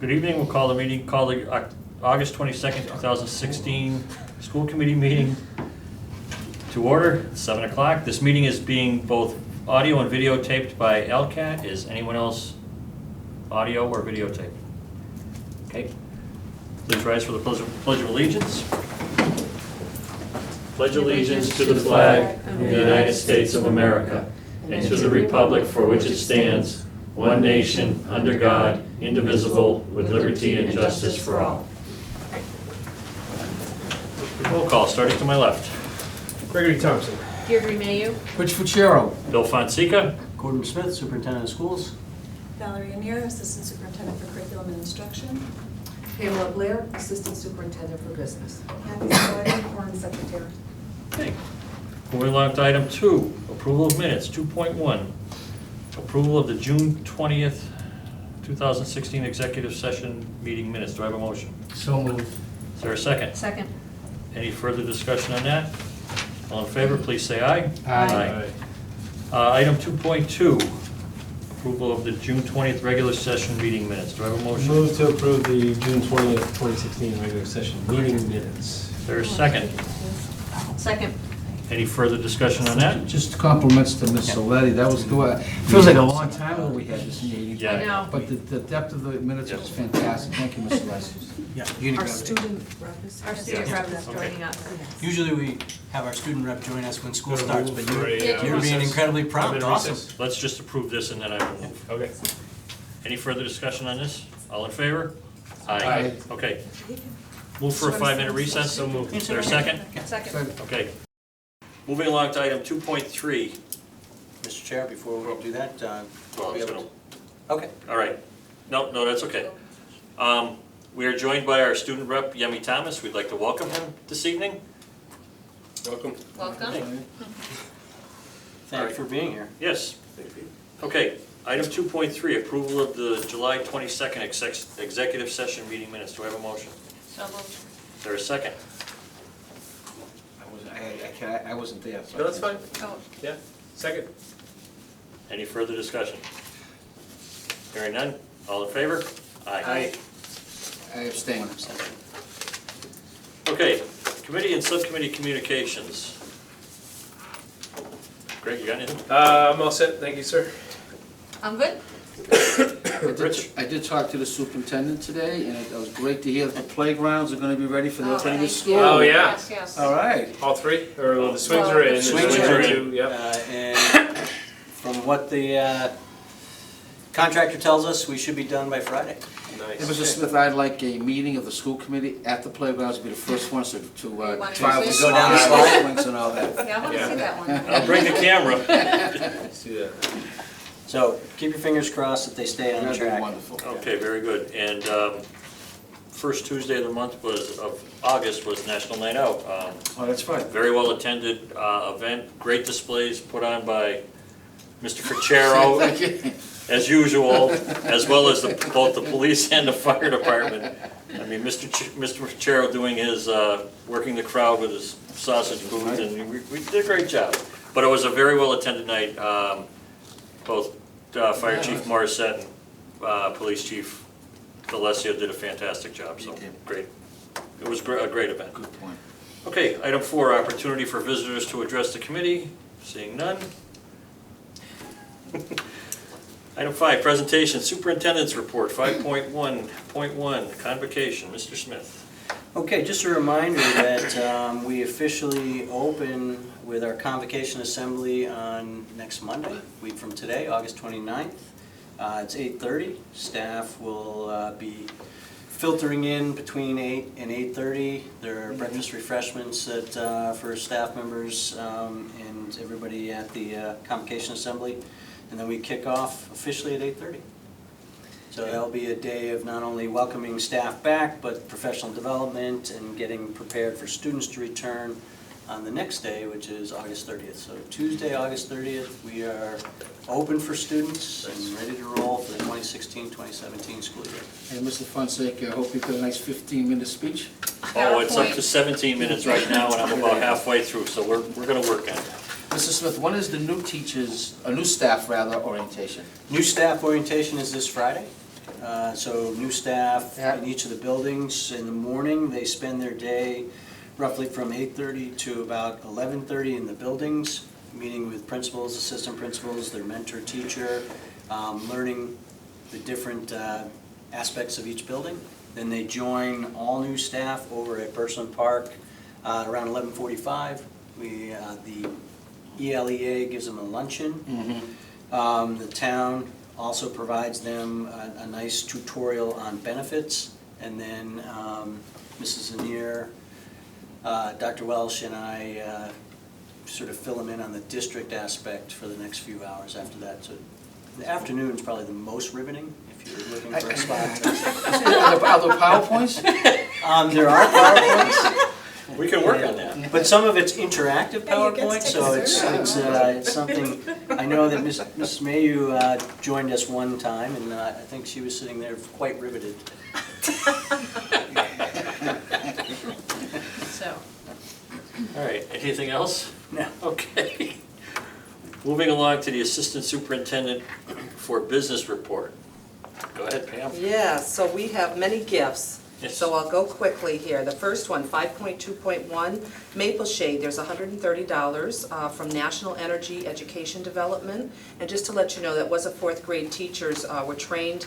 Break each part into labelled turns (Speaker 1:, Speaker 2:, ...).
Speaker 1: Good evening, we'll call the August 22nd, 2016 school committee meeting to order, it's 7 o'clock. This meeting is being both audio and videotaped by LCAT. Is anyone else audio or videotape? Okay. Please rise for the Pledge of Allegiance. Pledge allegiance to the flag of the United States of America and to the republic for which it stands, one nation, under God, indivisible, with liberty and justice for all. Roll call, starting to my left.
Speaker 2: Gregory Thompson.
Speaker 3: Deirdre Mayu.
Speaker 2: Rich Fucero.
Speaker 1: Bill Fonseca.
Speaker 4: Gordon Smith, Superintendent of Schools.
Speaker 5: Valerie Amir, Assistant Superintendent for Curriculum and Instruction.
Speaker 3: Pamela Blair, Assistant Superintendent for Business.
Speaker 5: Kathy Sawyer, Foreign Secretary.
Speaker 1: Okay. Moving along to item 2, approval of minutes. 2.1, approval of the June 20th, 2016 executive session meeting minutes. Do I have a motion?
Speaker 2: So moved.
Speaker 1: Is there a second?
Speaker 3: Second.
Speaker 1: Any further discussion on that? All in favor, please say aye.
Speaker 3: Aye.
Speaker 1: Item 2.2, approval of the June 20th regular session meeting minutes. Do I have a motion?
Speaker 2: Move to approve the June 20th, 2016 regular session meeting minutes.
Speaker 1: Is there a second?
Speaker 3: Second.
Speaker 1: Any further discussion on that?
Speaker 6: Just compliments to Ms. Soletti, that was good. Feels like a long time ago we had this meeting.
Speaker 1: Yeah.
Speaker 3: I know.
Speaker 6: But the depth of the minutes was fantastic, thank you, Ms. Soletti.
Speaker 5: Our student rep is.
Speaker 3: Our student
Speaker 1: Yeah.
Speaker 3: rep is
Speaker 1: Okay.
Speaker 3: joining us.
Speaker 4: Usually we have our student rep join us when school starts, but
Speaker 2: For a,
Speaker 4: you're being
Speaker 2: recess.
Speaker 4: incredibly prompt.
Speaker 2: I'm in
Speaker 4: Awesome.
Speaker 2: recess.
Speaker 1: Let's just approve this and then I will move.
Speaker 2: Okay.
Speaker 1: Any further discussion on this? All in favor?
Speaker 2: Aye.
Speaker 1: Okay. Move for a 5-minute recess.
Speaker 2: So moved.
Speaker 1: Is there a second?
Speaker 3: Second.
Speaker 1: Okay. Moving along to item 2.3.
Speaker 4: Mr. Chair, before we do that,
Speaker 1: Well,
Speaker 4: we
Speaker 1: it's
Speaker 4: have
Speaker 1: gonna-
Speaker 4: okay.
Speaker 1: All right. No, that's okay. We are joined by our student rep, Yemi Thomas. We'd like to welcome him this evening.
Speaker 2: Welcome.
Speaker 3: Welcome.
Speaker 4: Thank you for being here.
Speaker 1: Yes. Okay, item 2.3, approval of the July 22nd executive session meeting minutes. Do I have a motion?
Speaker 3: So moved.
Speaker 1: Is there a second?
Speaker 6: I wasn't there. so-
Speaker 2: No, that's fine.
Speaker 3: Oh,
Speaker 2: Yeah. Second.
Speaker 1: Any further discussion? Hearing none, all in favor?
Speaker 2: Aye.
Speaker 6: I abstain.
Speaker 1: Okay, committee and subcommittee communications. Greg, you got anything?
Speaker 2: I'm all set, thank you, sir.
Speaker 3: I'm good.
Speaker 1: Rich?
Speaker 6: I did talk to the superintendent today, and it was great to hear that the playgrounds are gonna be ready for the opening of
Speaker 3: thank
Speaker 6: school.
Speaker 3: you.
Speaker 2: Oh, yeah.
Speaker 3: Yes, yes.
Speaker 6: All right.
Speaker 2: All three, or the swings are in.
Speaker 4: Swings
Speaker 1: are in.
Speaker 2: Two, yep.
Speaker 4: And from what the contractor tells us, we should be done by Friday.
Speaker 6: Hey,
Speaker 2: Nice.
Speaker 6: Mr. Smith, I'd like a meeting of the school committee at the playgrounds, to be the first ones to
Speaker 3: want to
Speaker 6: try
Speaker 3: see
Speaker 6: the
Speaker 3: it?
Speaker 4: Go down the
Speaker 6: slide swings and all that.
Speaker 3: Yeah, I want to see that one.
Speaker 1: I'll bring the camera.
Speaker 2: Let's do that.
Speaker 4: So keep your fingers crossed that they stay on
Speaker 6: That'd be
Speaker 4: track.
Speaker 6: wonderful.
Speaker 1: Okay, very good. And first Tuesday of the month of August was National Night Out.
Speaker 6: Oh, that's right.
Speaker 1: Very well attended event, great displays put on by Mr. Ficero,
Speaker 6: Thank you.
Speaker 1: as usual, as well as both the police and the fire department. I mean, Mr. Ficero doing his, working the crowd with his sausage booth, and we did a great job. But it was a very well attended night. Both Fire Chief Morissette and Police Chief D'Alessio did a fantastic job, so
Speaker 6: They did.
Speaker 1: great. It was a great event.
Speaker 6: Good point.
Speaker 1: Okay, item 4, opportunity for visitors to address the committee. Seeing none. Item 5, presentation, superintendent's report, 5.1.1, convocation. Mr. Smith.
Speaker 4: Okay, just a reminder that we officially open with our convocation assembly on next Monday, week from today, August 29th. It's 8:30. Staff will be filtering in between 8 and 8:30. There are breakfast refreshments for staff members and everybody at the convocation assembly. And then we kick off officially at 8:30. So that'll be a day of not only welcoming staff back, but professional development and getting prepared for students to return on the next day, which is August 30th. So Tuesday, August 30th, we are open for students and ready to roll for the 2016-2017 school year.
Speaker 6: Hey, Mr. Fonseca, I hope you got a nice 15-minute speech.
Speaker 1: Oh, it's up to 17 minutes right now, and I'm about halfway through, so we're going to work on it.
Speaker 6: Mr. Smith, when is the new staff orientation?
Speaker 4: New staff orientation is this Friday. So new staff
Speaker 6: Yeah.
Speaker 4: in each of the buildings. In the morning, they spend their day roughly from 8:30 to about 11:30 in the buildings, meeting with principals, assistant principals, their mentor teacher, learning the different aspects of each building. Then they join all new staff over at Birchland Park around 11:45. The ELEA gives them a luncheon. The town also provides them a nice tutorial on benefits. And then Mrs. Zanier, Dr. Welsh and I sort of fill them in on the district aspect for the next few hours after that. So the afternoon's probably the most riveting if you're looking for a spot.
Speaker 6: Are there PowerPoints?
Speaker 4: There are PowerPoints.
Speaker 1: We can work on that.
Speaker 4: But some of it's interactive
Speaker 5: Hey, you get to
Speaker 4: PowerPoint,
Speaker 5: take
Speaker 4: so
Speaker 5: a
Speaker 4: it's something, I know that Mrs. Mayu joined us one time, and I think she was sitting there quite riveted.
Speaker 5: So,
Speaker 1: All right, anything else?
Speaker 4: No.
Speaker 1: Okay. Moving along to the Assistant Superintendent for Business Report. Go ahead, Pam.
Speaker 3: Yeah, so we have many gifts.
Speaker 1: Yes.
Speaker 3: So I'll go quickly here. The first one, 5.2.1, Maple Shade, there's $130 from National Energy Education Development. And just to let you know, that was a fourth grade teachers were trained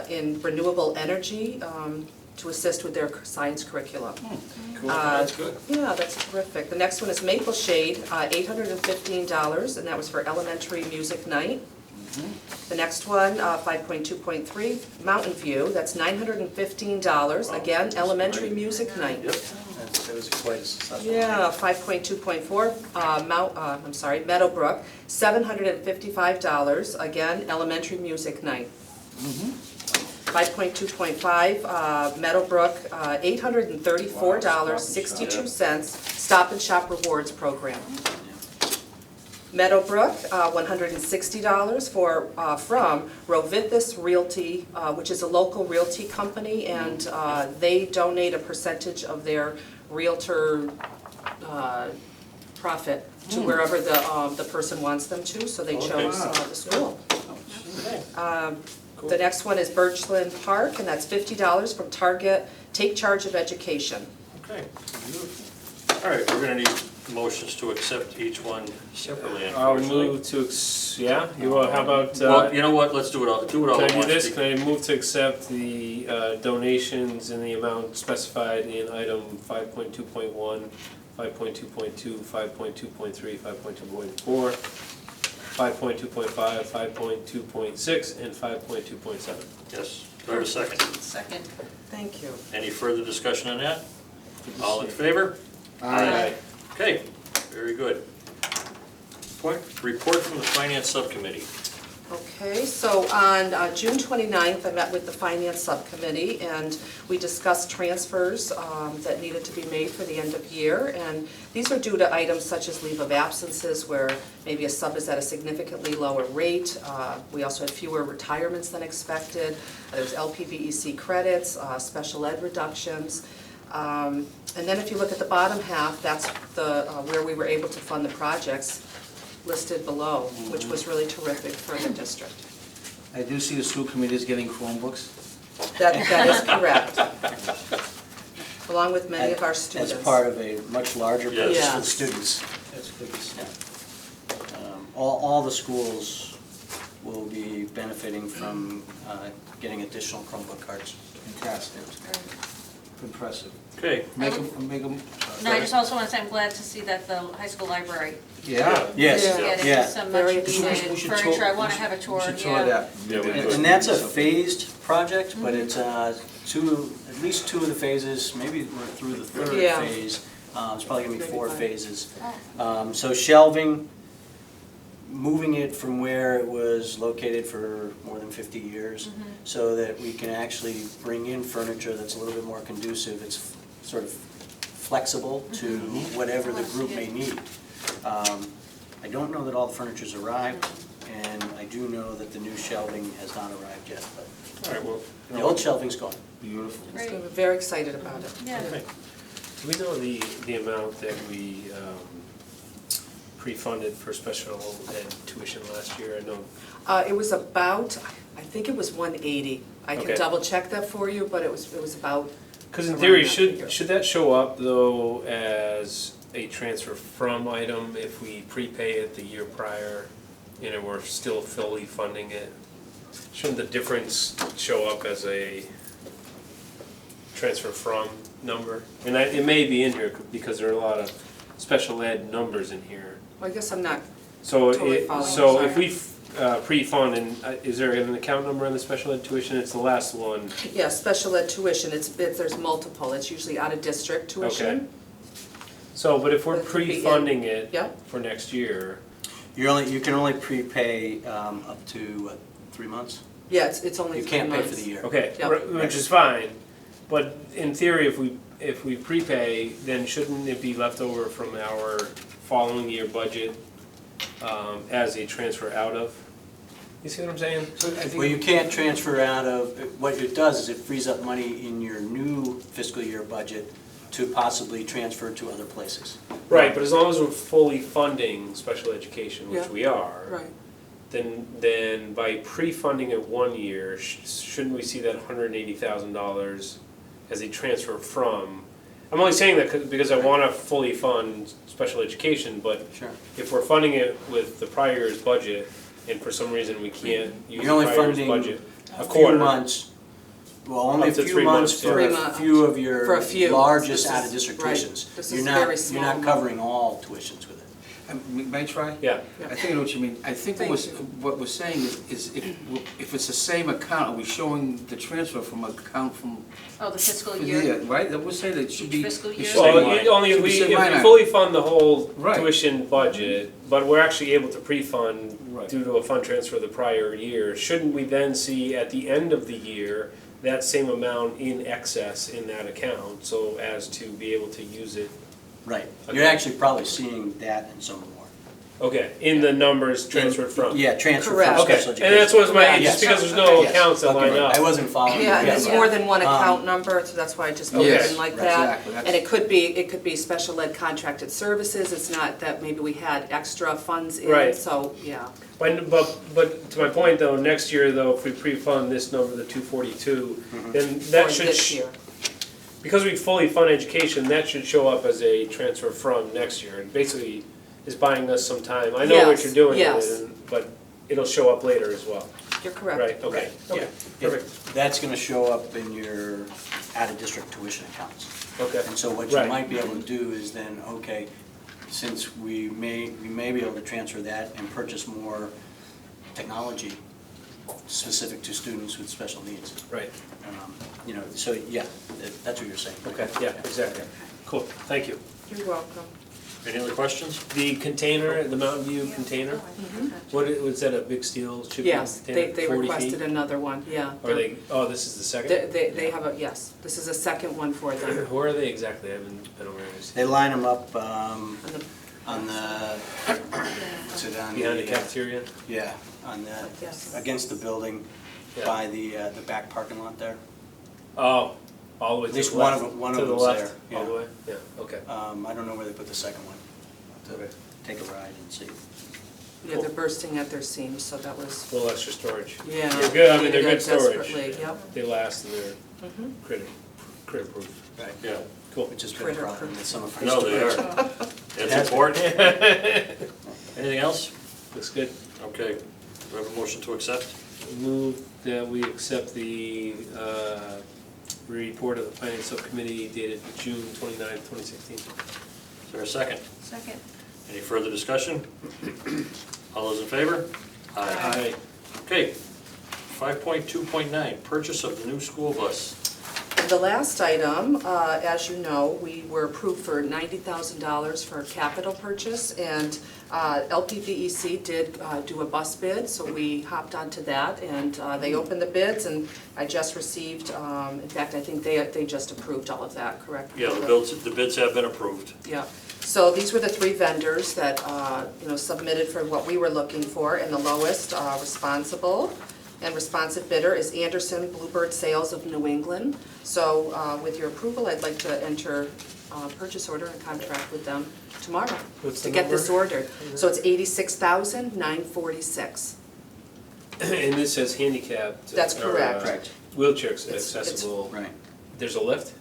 Speaker 3: in renewable energy to assist with their science curriculum.
Speaker 1: Cool, that's good.
Speaker 3: Yeah, that's terrific. The next one is Maple Shade, $815, and that was for elementary music night. The next one, 5.2.3, Mountain View, that's $915, again, elementary music night.
Speaker 1: Yep.
Speaker 4: That was quite a successful.
Speaker 3: Yeah, 5.2.4, Meadowbrook, $755, again, elementary music night. 5.2.5, Meadowbrook, $834.62, Stop and Shop Rewards Program. Meadowbrook, $160 from Rovithis Realty, which is a local realty company, and they donate a percentage of their realtor profit to wherever the person wants them to, so they chose the school. The next one is Birchland Park, and that's $50 from Target, Take Charge of Education.
Speaker 1: Okay. All right, we're gonna need motions to accept each one separately,
Speaker 2: I'll
Speaker 1: unfortunately.
Speaker 2: move to, yeah, you will, how about,
Speaker 1: Well, you know what, let's do it all
Speaker 2: can
Speaker 1: at
Speaker 2: I
Speaker 1: once.
Speaker 2: do this? Can I move to accept the donations in the amount specified in item 5.2.1, 5.2.2, 5.2.3, 5.2.4, 5.2.5, 5.2.6, and 5.2.7.
Speaker 1: Yes, do I have a second?
Speaker 5: second.
Speaker 3: Thank you.
Speaker 1: Any further discussion on that? All in favor?
Speaker 2: Aye.
Speaker 1: Okay, very good. Report from the Finance Subcommittee.
Speaker 3: Okay, so on June 29th, I met with the Finance Subcommittee, and we discussed transfers that needed to be made for the end of year. And these are due to items such as leave of absences, where maybe a sub is at a significantly lower rate. We also had fewer retirements than expected. There's LPVEC credits, special ed reductions. And then if you look at the bottom half, that's the where we were able to fund the projects listed below, which was really terrific for the district.
Speaker 6: I do see the school committee is getting Chromebooks.
Speaker 3: That is correct. Along with many of our students.
Speaker 4: As part of a much larger purchase for the
Speaker 3: Yes.
Speaker 4: students. That's good. All the schools will be benefiting from getting additional Chromebook cards.
Speaker 6: Fantastic. Impressive.
Speaker 1: Okay,
Speaker 6: Make them,
Speaker 7: No, I just also want to say I'm glad to see that the high school library
Speaker 6: yeah.
Speaker 4: Yes,
Speaker 3: Yeah.
Speaker 7: getting
Speaker 4: yeah.
Speaker 7: some
Speaker 3: Very
Speaker 7: much
Speaker 3: excited.
Speaker 7: needed
Speaker 6: We should
Speaker 7: furniture.
Speaker 6: tour-
Speaker 7: I want to have a tour,
Speaker 6: We should tour
Speaker 7: yeah.
Speaker 6: that.
Speaker 4: And that's a phased project, but it's at least two of the phases, maybe we're through the third
Speaker 3: Yeah.
Speaker 4: phase. It's probably gonna be
Speaker 3: Maybe
Speaker 4: 4
Speaker 3: 5.
Speaker 4: phases. So shelving, moving it from where it was located for more than 50 years, so that we can actually bring in furniture that's a little bit more conducive. It's sort of flexible to whatever the group may need. I don't know that all the furniture's arrived, and I do know that the new shelving has not arrived yet, but
Speaker 1: all right, well, you
Speaker 4: the
Speaker 1: know
Speaker 4: old
Speaker 1: what?
Speaker 4: shelving's gone.
Speaker 6: Beautiful.
Speaker 3: So
Speaker 7: Great.
Speaker 3: we're very excited about it.
Speaker 7: Yeah.
Speaker 1: Okay.
Speaker 2: Do we know the amount that we pre-funded for special ed tuition last year? I know,
Speaker 3: It was about, I think it was 180. I can
Speaker 2: Okay.
Speaker 3: double check that for you, but it was about,
Speaker 2: Because in
Speaker 3: Around
Speaker 2: theory,
Speaker 3: that figure.
Speaker 2: should that show up though as a transfer from item if we prepay it the year prior and we're still fully funding it? Shouldn't the difference show up as a transfer from number? And it may be in here because there are a lot of special ed numbers in here.
Speaker 3: I guess I'm not,
Speaker 2: So
Speaker 3: Totally following,
Speaker 2: so
Speaker 3: sorry.
Speaker 2: if we pre-fund, and is there an account number on the special ed tuition? It's the last one.
Speaker 3: yeah, special ed tuition, there's multiple, it's usually out-of-district tuition.
Speaker 2: So, but if we're
Speaker 3: But it could be in-
Speaker 2: pre-funding it
Speaker 3: Yep.
Speaker 2: for next year,
Speaker 4: You can only prepay up to, 3 months?
Speaker 3: Yeah, it's only
Speaker 4: You
Speaker 3: 3
Speaker 4: can't pay
Speaker 3: months.
Speaker 4: for the year.
Speaker 2: okay,
Speaker 3: Yep.
Speaker 2: which is fine. But in theory, if we prepay, then shouldn't it be left over from our following year budget as a transfer out of? You see what I'm saying?
Speaker 6: So I think-
Speaker 4: Well, you can't transfer out of, what it does is it frees up money in your new fiscal year budget to possibly transfer to other places.
Speaker 2: Right, but as long as we're fully funding special education, which
Speaker 3: Yeah.
Speaker 2: we are,
Speaker 3: Right,
Speaker 2: then by pre-funding it 1 year, shouldn't we see that $180,000 as a transfer from? I'm only saying that because I want to fully fund special education, but
Speaker 4: Sure.
Speaker 2: if we're funding it with the prior year's budget, and for some reason we can't use the
Speaker 4: You're only
Speaker 2: prior year's
Speaker 4: funding
Speaker 2: budget, a
Speaker 4: a few
Speaker 2: quarter.
Speaker 4: months, well, only a
Speaker 2: Up to
Speaker 4: few
Speaker 2: 3
Speaker 4: months
Speaker 2: months,
Speaker 4: for
Speaker 3: yeah.
Speaker 4: a
Speaker 3: 3
Speaker 4: few of
Speaker 3: for
Speaker 4: your
Speaker 3: a few.
Speaker 4: largest
Speaker 3: This is-
Speaker 4: out-of-district
Speaker 3: right.
Speaker 4: tuitions.
Speaker 3: This
Speaker 4: You're
Speaker 3: is
Speaker 4: not-
Speaker 3: very
Speaker 4: You're not
Speaker 3: small.
Speaker 4: covering all tuitions with it.
Speaker 6: May I try?
Speaker 2: Yeah,
Speaker 6: I think I know what you mean. I think what we're saying is if it's the same account, are we showing the transfer from account from,
Speaker 7: Oh, the fiscal
Speaker 6: for the
Speaker 7: year?
Speaker 6: year, right? That we're saying that it should be.
Speaker 7: Each fiscal
Speaker 6: it
Speaker 7: year?
Speaker 6: should
Speaker 2: well,
Speaker 6: be-
Speaker 1: line.
Speaker 2: only if
Speaker 6: Should be
Speaker 2: we
Speaker 6: same line item.
Speaker 2: fully fund the whole
Speaker 6: Right.
Speaker 2: tuition budget, but we're actually able to pre-fund
Speaker 6: Right.
Speaker 2: due to a fund transfer the prior year, shouldn't we then see at the end of the year that same amount in excess in that account, so as to be able to use it?
Speaker 4: Right.
Speaker 2: Okay.
Speaker 4: You're actually probably seeing that and some more.
Speaker 2: Okay, in the numbers transferred from?
Speaker 4: Yeah, transfer
Speaker 3: Correct.
Speaker 4: from
Speaker 2: Okay,
Speaker 4: special education.
Speaker 2: and that's what's my,
Speaker 3: Correct.
Speaker 2: just because there's no
Speaker 4: Yes.
Speaker 2: accounts that
Speaker 4: Okay,
Speaker 2: line
Speaker 4: right.
Speaker 2: up.
Speaker 4: I wasn't following.
Speaker 3: yeah, and
Speaker 4: you.
Speaker 3: there's
Speaker 4: Yeah.
Speaker 3: more than one account
Speaker 4: Um,
Speaker 3: number, so that's why I just
Speaker 2: Okay.
Speaker 3: put it in like
Speaker 6: Yes,
Speaker 3: that.
Speaker 6: exactly, that's-
Speaker 3: And it could be special ed contracted services, it's not that maybe we had extra funds in,
Speaker 2: Right.
Speaker 3: so, yeah.
Speaker 2: But to my point though, next year though, if we pre-fund this number, the 242, then
Speaker 3: For
Speaker 2: that should,
Speaker 3: this year.
Speaker 2: because we fully fund education, that should show up as a transfer from next year. And basically is buying us some time. I know what
Speaker 3: Yes,
Speaker 2: you're doing with
Speaker 3: yes.
Speaker 2: it, but it'll show up later as well.
Speaker 3: You're correct.
Speaker 2: Right, okay,
Speaker 4: Right.
Speaker 2: okay,
Speaker 4: Yeah.
Speaker 2: perfect,
Speaker 4: That's gonna show up in your out-of-district tuition accounts.
Speaker 2: okay.
Speaker 4: And so what you
Speaker 2: Right.
Speaker 4: might be able to do is then, okay, since we may be able to transfer that and purchase more technology specific to students with special needs.
Speaker 2: Right,
Speaker 4: You know, so, yeah, that's what you're saying.
Speaker 2: okay, yeah, exactly. Cool, thank you.
Speaker 3: You're welcome.
Speaker 1: Any other questions?
Speaker 2: The container, the Mountain View container, was that a big steel shipping
Speaker 3: Yes,
Speaker 2: container,
Speaker 3: they
Speaker 2: 40
Speaker 3: requested
Speaker 2: feet?
Speaker 3: another one, yeah.
Speaker 2: Are they, oh, this is the second?
Speaker 3: They have a, yes, this is a second one for them.
Speaker 2: Where are they exactly? I haven't been over there.
Speaker 4: They line them up
Speaker 3: And the-
Speaker 4: on the, what's it on?
Speaker 2: Behind the cafeteria?
Speaker 4: Yeah, on the,
Speaker 3: Yes.
Speaker 4: against the building
Speaker 2: Yeah.
Speaker 4: by the back parking lot there.
Speaker 2: Oh, all the way
Speaker 4: At
Speaker 2: to
Speaker 4: least
Speaker 2: the
Speaker 4: one
Speaker 2: left?
Speaker 4: of them- one
Speaker 2: To
Speaker 4: of
Speaker 2: the
Speaker 4: them's
Speaker 2: left,
Speaker 4: there,
Speaker 2: all the
Speaker 4: yeah.
Speaker 2: way? Yeah, okay.
Speaker 4: I don't know where they put the second one. To
Speaker 2: Okay.
Speaker 4: take a ride and see.
Speaker 3: Yeah, they're bursting at their seams, so that was,
Speaker 2: A little extra storage.
Speaker 3: yeah.
Speaker 2: They're good, I mean, they're
Speaker 3: needed
Speaker 2: good storage.
Speaker 3: desperately, yep.
Speaker 2: They last and they're
Speaker 3: Mhm.
Speaker 2: critter proof.
Speaker 4: Right.
Speaker 1: Yeah.
Speaker 2: Cool.
Speaker 4: Which has been a
Speaker 3: Critter
Speaker 4: problem
Speaker 3: proof.
Speaker 4: with some of our
Speaker 1: No, they
Speaker 4: students.
Speaker 1: are. That's
Speaker 4: That's-
Speaker 1: important. Anything else?
Speaker 2: Looks good.
Speaker 1: Okay, we have a motion to accept?
Speaker 2: Move that we accept the report of the planning subcommittee dated June 29th, 2016.
Speaker 1: Is there a second?
Speaker 7: Second.
Speaker 1: Any further discussion? All those in favor?
Speaker 2: Aye.
Speaker 1: Okay, 5.2.9, purchase of the new school bus.
Speaker 3: The last item, as you know, we were approved for $90,000 for a capital purchase, and LPVEC did do a bus bid, so we hopped onto that, and they opened the bids, and I just received, in fact, I think they just approved all of that, correct?
Speaker 1: Yeah, the bids have been approved.
Speaker 3: Yeah, so these were the three vendors that, submitted for what we were looking for, and the lowest responsible and responsive bidder is Anderson Bluebird Sales of New England. So with your approval, I'd like to enter purchase order and contract with them tomorrow
Speaker 2: What's
Speaker 3: to
Speaker 2: the
Speaker 3: get this
Speaker 2: number?
Speaker 3: ordered. So it's $86,946.
Speaker 2: And this says handicapped.
Speaker 3: That's
Speaker 2: or,
Speaker 3: correct.
Speaker 4: Correct.
Speaker 2: Wheelchair
Speaker 3: It's-
Speaker 2: accessible.
Speaker 4: Right.
Speaker 2: There's a lift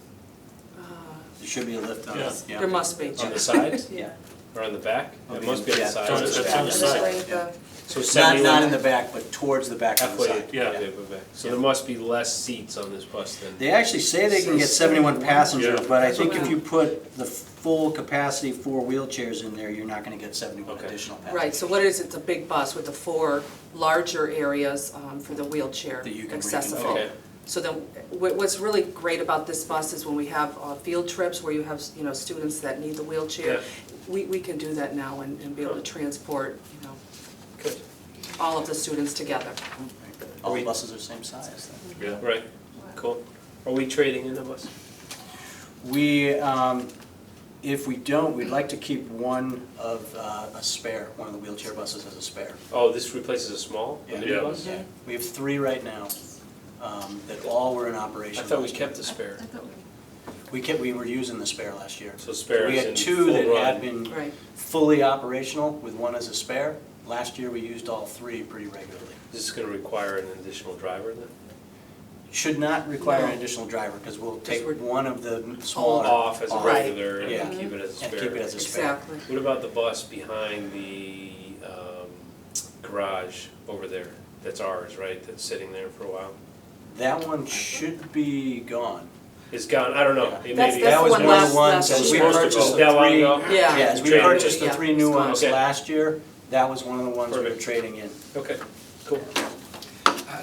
Speaker 4: There should be a lift on it, yeah.
Speaker 3: There must be.
Speaker 2: on the side
Speaker 4: Yeah.
Speaker 2: or on the back?
Speaker 4: On
Speaker 2: It
Speaker 4: the-
Speaker 2: must be on the
Speaker 4: yeah,
Speaker 2: side.
Speaker 4: towards the
Speaker 1: It's on the
Speaker 4: back.
Speaker 1: side.
Speaker 4: Yeah.
Speaker 2: So
Speaker 4: Not
Speaker 2: 71.
Speaker 4: in the back, but towards the back of the
Speaker 2: Halfway,
Speaker 4: side.
Speaker 2: yeah, back. So there must be less seats on this bus then.
Speaker 4: They actually say they can get 71 passengers,
Speaker 2: Yeah.
Speaker 4: but I think if you put the full capacity 4 wheelchairs in there, you're not gonna get 71
Speaker 2: Okay.
Speaker 4: additional passengers.
Speaker 3: Right, so what it is, it's a big bus with the 4 larger areas for the wheelchair
Speaker 4: That you can
Speaker 3: accessible.
Speaker 2: Okay.
Speaker 3: So then, what's really great about this bus is when we have field trips where you have, students that need the wheelchair,
Speaker 2: Yeah.
Speaker 3: we can do that now and be able to transport,
Speaker 2: Good.
Speaker 3: all of the students together.
Speaker 4: All the buses are the same size then.
Speaker 1: Yeah.
Speaker 2: Right, cool. Are we trading in the bus?
Speaker 4: We, if we don't, we'd like to keep one of a spare, one of the wheelchair buses as a spare.
Speaker 2: Oh, this replaces a small, a
Speaker 4: Yeah.
Speaker 2: new
Speaker 1: Yeah.
Speaker 2: bus?
Speaker 4: Yeah. We have 3 right now that all were in
Speaker 2: I
Speaker 4: operation.
Speaker 2: thought we
Speaker 4: last year.
Speaker 2: kept the spare.
Speaker 5: I thought
Speaker 4: We were using the spare last year.
Speaker 2: So spare
Speaker 4: We
Speaker 2: is
Speaker 4: had
Speaker 2: in
Speaker 4: 2
Speaker 2: full
Speaker 4: that
Speaker 2: run.
Speaker 4: had been
Speaker 3: Right.
Speaker 4: fully operational with one as a spare. Last year, we used all 3 pretty regularly.
Speaker 2: This is gonna require an additional driver then?
Speaker 4: Should not require an
Speaker 3: No.
Speaker 4: additional driver, because we'll take
Speaker 3: we're-
Speaker 4: one of the smaller.
Speaker 2: Off as a
Speaker 4: off.
Speaker 3: Right.
Speaker 2: regular
Speaker 4: Yeah.
Speaker 2: and keep it as a spare?
Speaker 4: And keep it as a spare.
Speaker 3: Exactly.
Speaker 2: What about the bus behind the garage over there? That's ours, right? That's sitting there for a while?
Speaker 4: That one should be gone.
Speaker 2: It's gone, I don't know.
Speaker 4: Yeah.
Speaker 2: It
Speaker 3: That's-
Speaker 2: may be.
Speaker 3: that's
Speaker 4: That was
Speaker 3: the
Speaker 4: one of
Speaker 3: last-
Speaker 4: the ones,
Speaker 3: last
Speaker 4: as we
Speaker 2: year.
Speaker 4: purchased the
Speaker 2: That long
Speaker 4: 3.
Speaker 2: ago?
Speaker 3: Yeah.
Speaker 4: Yeah, as we
Speaker 2: Trading.
Speaker 4: purchased the
Speaker 3: Yeah,
Speaker 4: 3 new
Speaker 3: it's gone.
Speaker 4: ones
Speaker 2: Okay.
Speaker 4: last year, that was one of the ones we were
Speaker 2: Perfect.
Speaker 4: trading in.
Speaker 2: Okay, cool.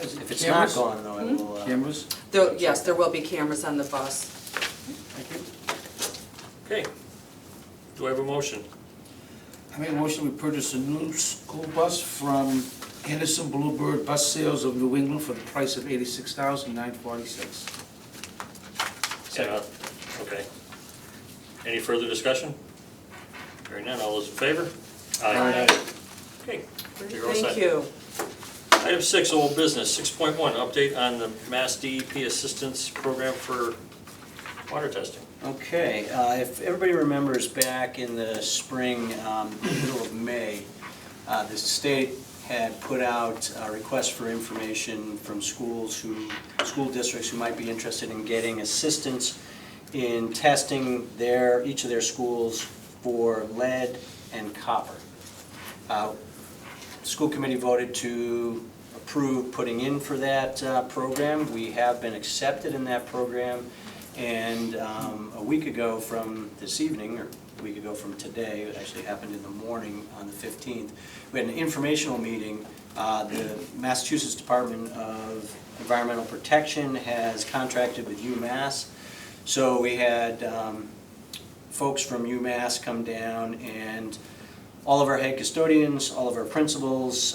Speaker 4: If it's not gone, though, I will.
Speaker 6: Cameras?
Speaker 3: Yes, there will be cameras on the bus.
Speaker 4: Thank you.
Speaker 1: Okay. Do I have a motion?
Speaker 6: I make a motion we purchase a new school bus from Henderson Bluebird Bus Sales of New England for the price of $86,946.
Speaker 1: Second. Okay. Any further discussion? Hearing none, all those in favor?
Speaker 6: Aye.
Speaker 1: Okay. you're all set.
Speaker 3: Thank you.
Speaker 1: Item 6, old business, 6.1, update on the Mass DEP Assistance Program for water testing.
Speaker 4: Okay, if everybody remembers back in the spring, middle of May, the state had put out a request for information from school districts who might be interested in getting assistance in testing each of their schools for lead and copper. School committee voted to approve putting in for that program. We have been accepted in that program, and a week ago from this evening, or a week ago from today, it actually happened in the morning on the 15th, we had an informational meeting. The Massachusetts Department of Environmental Protection has contracted with UMass, so we had folks from UMass come down, and all of our head custodians, all of our principals,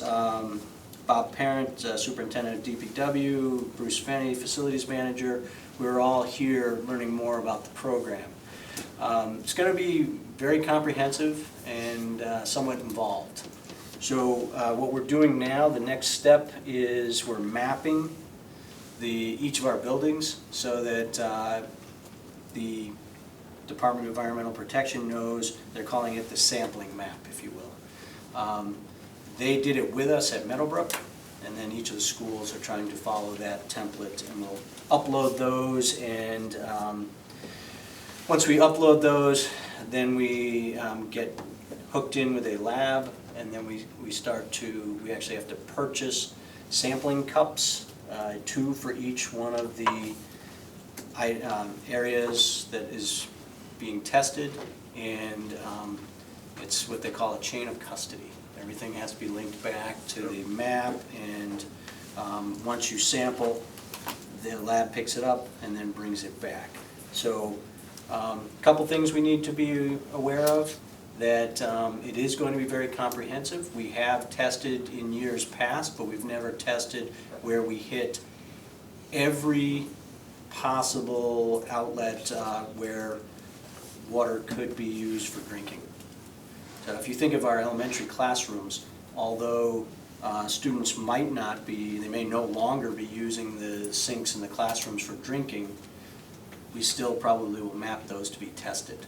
Speaker 4: Bob Parent, Superintendent of DPW, Bruce Fenney, Facilities Manager, we were all here learning more about the program. It's going to be very comprehensive and somewhat involved. So what we're doing now, the next step is we're mapping each of our buildings so that the Department of Environmental Protection knows, they're calling it the sampling map, if you will. They did it with us at Meadowbrook, and then each of the schools are trying to follow that template, and we'll upload those, and once we upload those, then we get hooked in with a lab, and then we actually have to purchase sampling cups, 2 for each one of the areas that is being tested, and it's what they call a chain of custody. Everything has to be linked back to the map, and once you sample, the lab picks it up and then brings it back. So a couple things we need to be aware of, that it is going to be very comprehensive. We have tested in years past, but we've never tested where we hit every possible outlet where water could be used for drinking. So if you think of our elementary classrooms, although students might not be, they may no longer be using the sinks in the classrooms for drinking, we still probably will map those to be tested.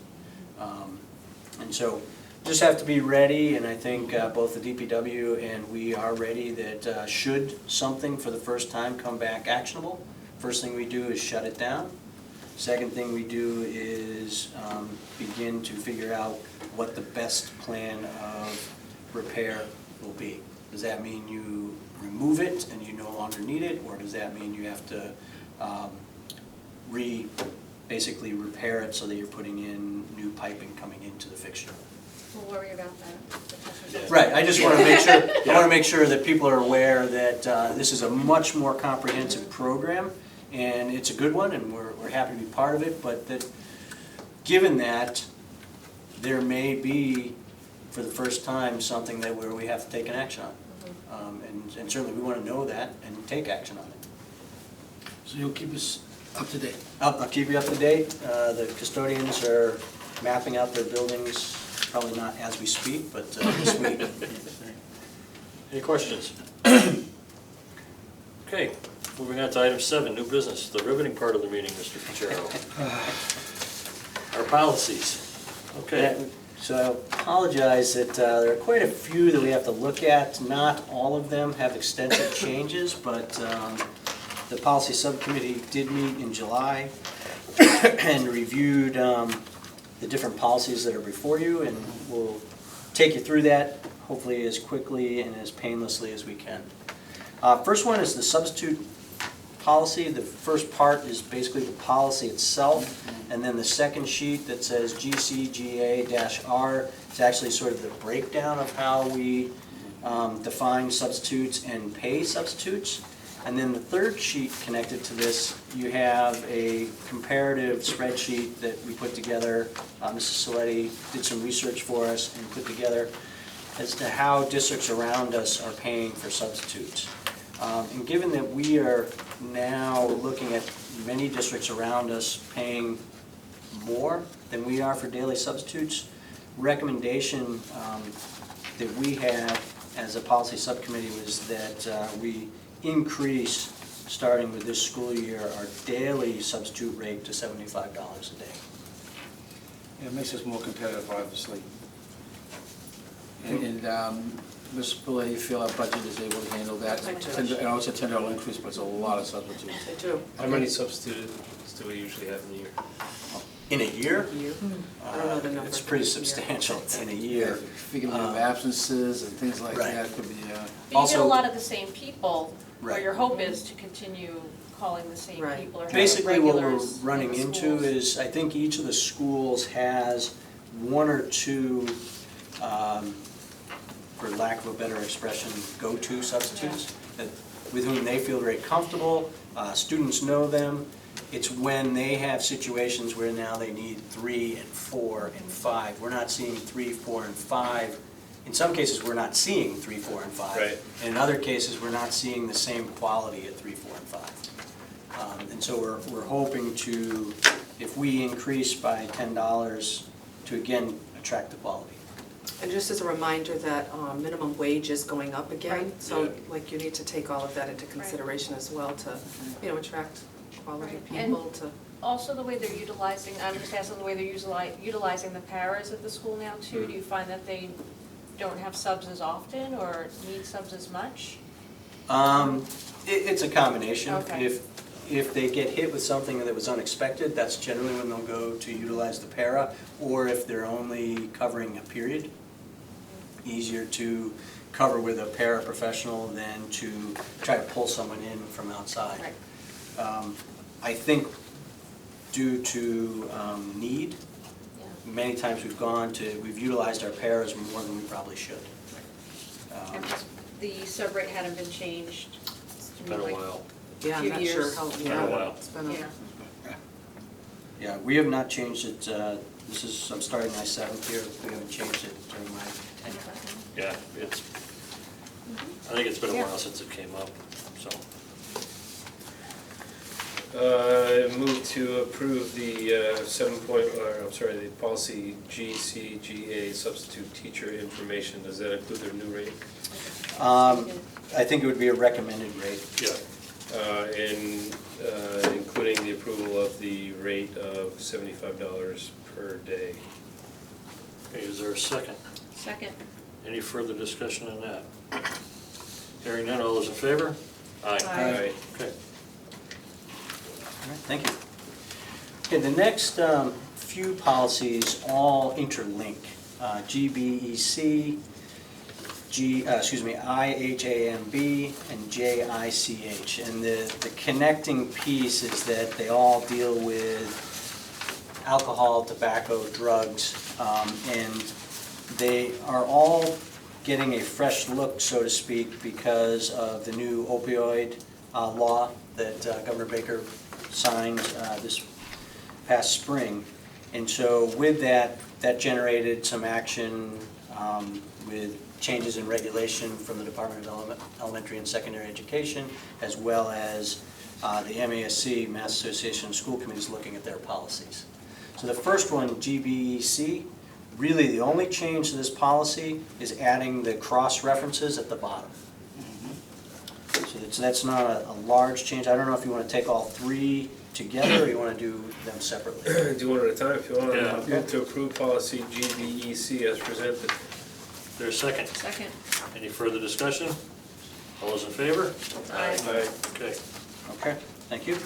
Speaker 4: And so just have to be ready, and I think both the DPW and we are ready that should something for the first time come back actionable, first thing we do is shut it down. Second thing we do is begin to figure out what the best plan of repair will be. Does that mean you remove it and you no longer need it, or does that mean you have to basically repair it so that you're putting in new piping coming into the fixture?
Speaker 7: We'll worry about that.
Speaker 4: Right, I just want to make sure, I want to make sure that people are aware that this is a much more comprehensive program, and it's a good one, and we're happy to be part of it, but that, given that, there may be, for the first time, something that where we have to take an action on. And certainly we want to know that and take action on it.
Speaker 6: So you'll keep us up to date?
Speaker 4: I'll keep you up to date. The custodians are mapping out their buildings, probably not as we speak, but this week.
Speaker 1: Any questions? Okay, moving on to item 7, new business, the riveting part of the meeting, Mr. Fitzgerald. Our policies. Okay.
Speaker 4: So I apologize that there are quite a few that we have to look at. Not all of them have extensive changes, but the policy subcommittee did meet in July and reviewed the different policies that are before you, and we'll take you through that hopefully as quickly and as painlessly as we can. First one is the substitute policy. The first part is basically the policy itself, and then the second sheet that says GCGA-R is actually sort of the breakdown of how we define substitutes and pay substitutes. And then the third sheet connected to this, you have a comparative spreadsheet that we put together. Mrs. Saletti did some research for us and put together as to how districts around us are paying for substitutes. And given that we are now looking at many districts around us paying more than we are for daily substitutes, recommendation that we had as a policy subcommittee was that we increase, starting with this school year, our daily substitute rate to $75 a day.
Speaker 6: It makes us more competitive, obviously. And Ms. Pillay, you feel our budget is able to handle that?
Speaker 3: I do.
Speaker 6: I know it's a $10 increase, but it's a lot of substitutes.
Speaker 3: I do.
Speaker 2: How many substitutes do we usually have in a year?
Speaker 4: In a year?
Speaker 3: I don't know the number.
Speaker 4: It's pretty substantial in a year.
Speaker 6: Figuring of absences and things like
Speaker 4: Right.
Speaker 6: that could be,
Speaker 7: But you get
Speaker 4: Also-
Speaker 7: a lot of the same people, where
Speaker 4: Right.
Speaker 7: your hope is to continue calling the same
Speaker 3: Right.
Speaker 7: people or having
Speaker 4: Basically, what we're
Speaker 7: regulars in
Speaker 4: running
Speaker 7: the
Speaker 4: into
Speaker 7: schools.
Speaker 4: is, I think each of the schools has one or two, for lack of a better expression, go-to substitutes that, with whom they feel very comfortable. Students know them. It's when they have situations where now they need 3 and 4 and 5. We're not seeing 3, 4, and 5. In some cases, we're not seeing 3, 4, and 5.
Speaker 2: Right.
Speaker 4: And in other cases, we're not seeing the same quality at 3, 4, and 5. And so we're hoping to, if we increase by $10, to again attract the quality.
Speaker 3: And just as a reminder that minimum wage is going up again,
Speaker 7: Right.
Speaker 3: so
Speaker 2: Yeah.
Speaker 3: like you need to take all of that into consideration as well to, you know, attract quality
Speaker 7: Right. And-
Speaker 3: people to.
Speaker 7: Also, the way they're utilizing, I'm just asking the way they're utilizing the paras at the school now too, do you find that they don't have subs as often or need subs as much?
Speaker 4: It's a combination.
Speaker 7: Okay.
Speaker 4: If they get hit with something that was unexpected, that's generally when they'll go to utilize the para, or if they're only covering a period. Easier to cover with a paraprofessional than to try to pull someone in from outside.
Speaker 7: Right.
Speaker 4: I think due to need,
Speaker 7: Yeah.
Speaker 4: many times we've utilized our paras more than we probably should.
Speaker 7: And the sub rate hadn't been changed.
Speaker 1: It's been a while.
Speaker 3: Yeah, I'm
Speaker 7: Few
Speaker 3: not sure
Speaker 7: years.
Speaker 3: how,
Speaker 1: been a
Speaker 3: yeah,
Speaker 1: while.
Speaker 3: it's been a.
Speaker 7: Yeah.
Speaker 4: Yeah, we have not changed it, I'm starting my 7th year, we haven't changed it during my tenure.
Speaker 1: Yeah, I think it's been a
Speaker 7: Yeah.
Speaker 1: while since it came up, so.
Speaker 2: Move to approve the the policy GCGA substitute teacher information. Does that include their new rate?
Speaker 4: I think it would be a recommended rate.
Speaker 1: Yeah.
Speaker 2: And including the approval of the rate of $75 per day.
Speaker 1: Okay, is there a second?
Speaker 7: Second.
Speaker 1: Any further discussion on that? Hearing none, all those in favor?
Speaker 7: Aye.
Speaker 2: Aye.
Speaker 1: Okay.
Speaker 4: All right, thank you. Okay, the next few policies all interlink. GBEC, IHAMB, and JICH. And the connecting piece is that they all deal with alcohol, tobacco, drugs, and they are all getting a fresh look, so to speak, because of the new opioid law that Governor Baker signed this past spring. And so with that, that generated some action with changes in regulation from the Department of Elementary and Secondary Education, as well as the MASC, Mass Association of School Committees, looking at their policies. So the first one, GBEC, really the only change to this policy is adding the cross-references at the bottom. So that's not a large change. I don't know if you want to take all three together or you want to do them separately.
Speaker 2: Do one at a time if you want.
Speaker 1: Yeah.
Speaker 2: Move to approve policy GBEC as presented.
Speaker 1: There's a second.
Speaker 7: Second.
Speaker 1: Any further discussion? All those in favor?
Speaker 7: Aye.
Speaker 1: Okay.
Speaker 4: Okay, thank you.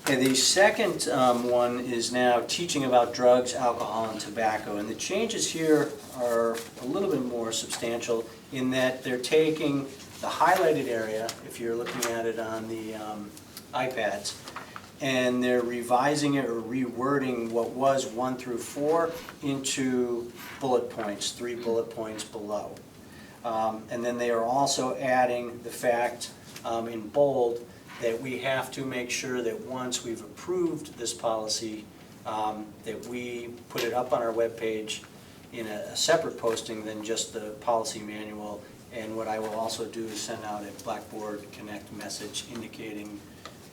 Speaker 4: Okay, the second one is now teaching about drugs, alcohol, and tobacco. And the changes here are a little bit more substantial in that they're taking the highlighted area, if you're looking at it on the iPads, and they're revising it or rewording what was 1 through 4 into bullet points, 3 bullet points below. And then they are also adding the fact in bold that we have to make sure that once we've approved this policy, that we put it up on our webpage in a separate posting than just the policy manual. And what I will also do is send out a Blackboard Connect message indicating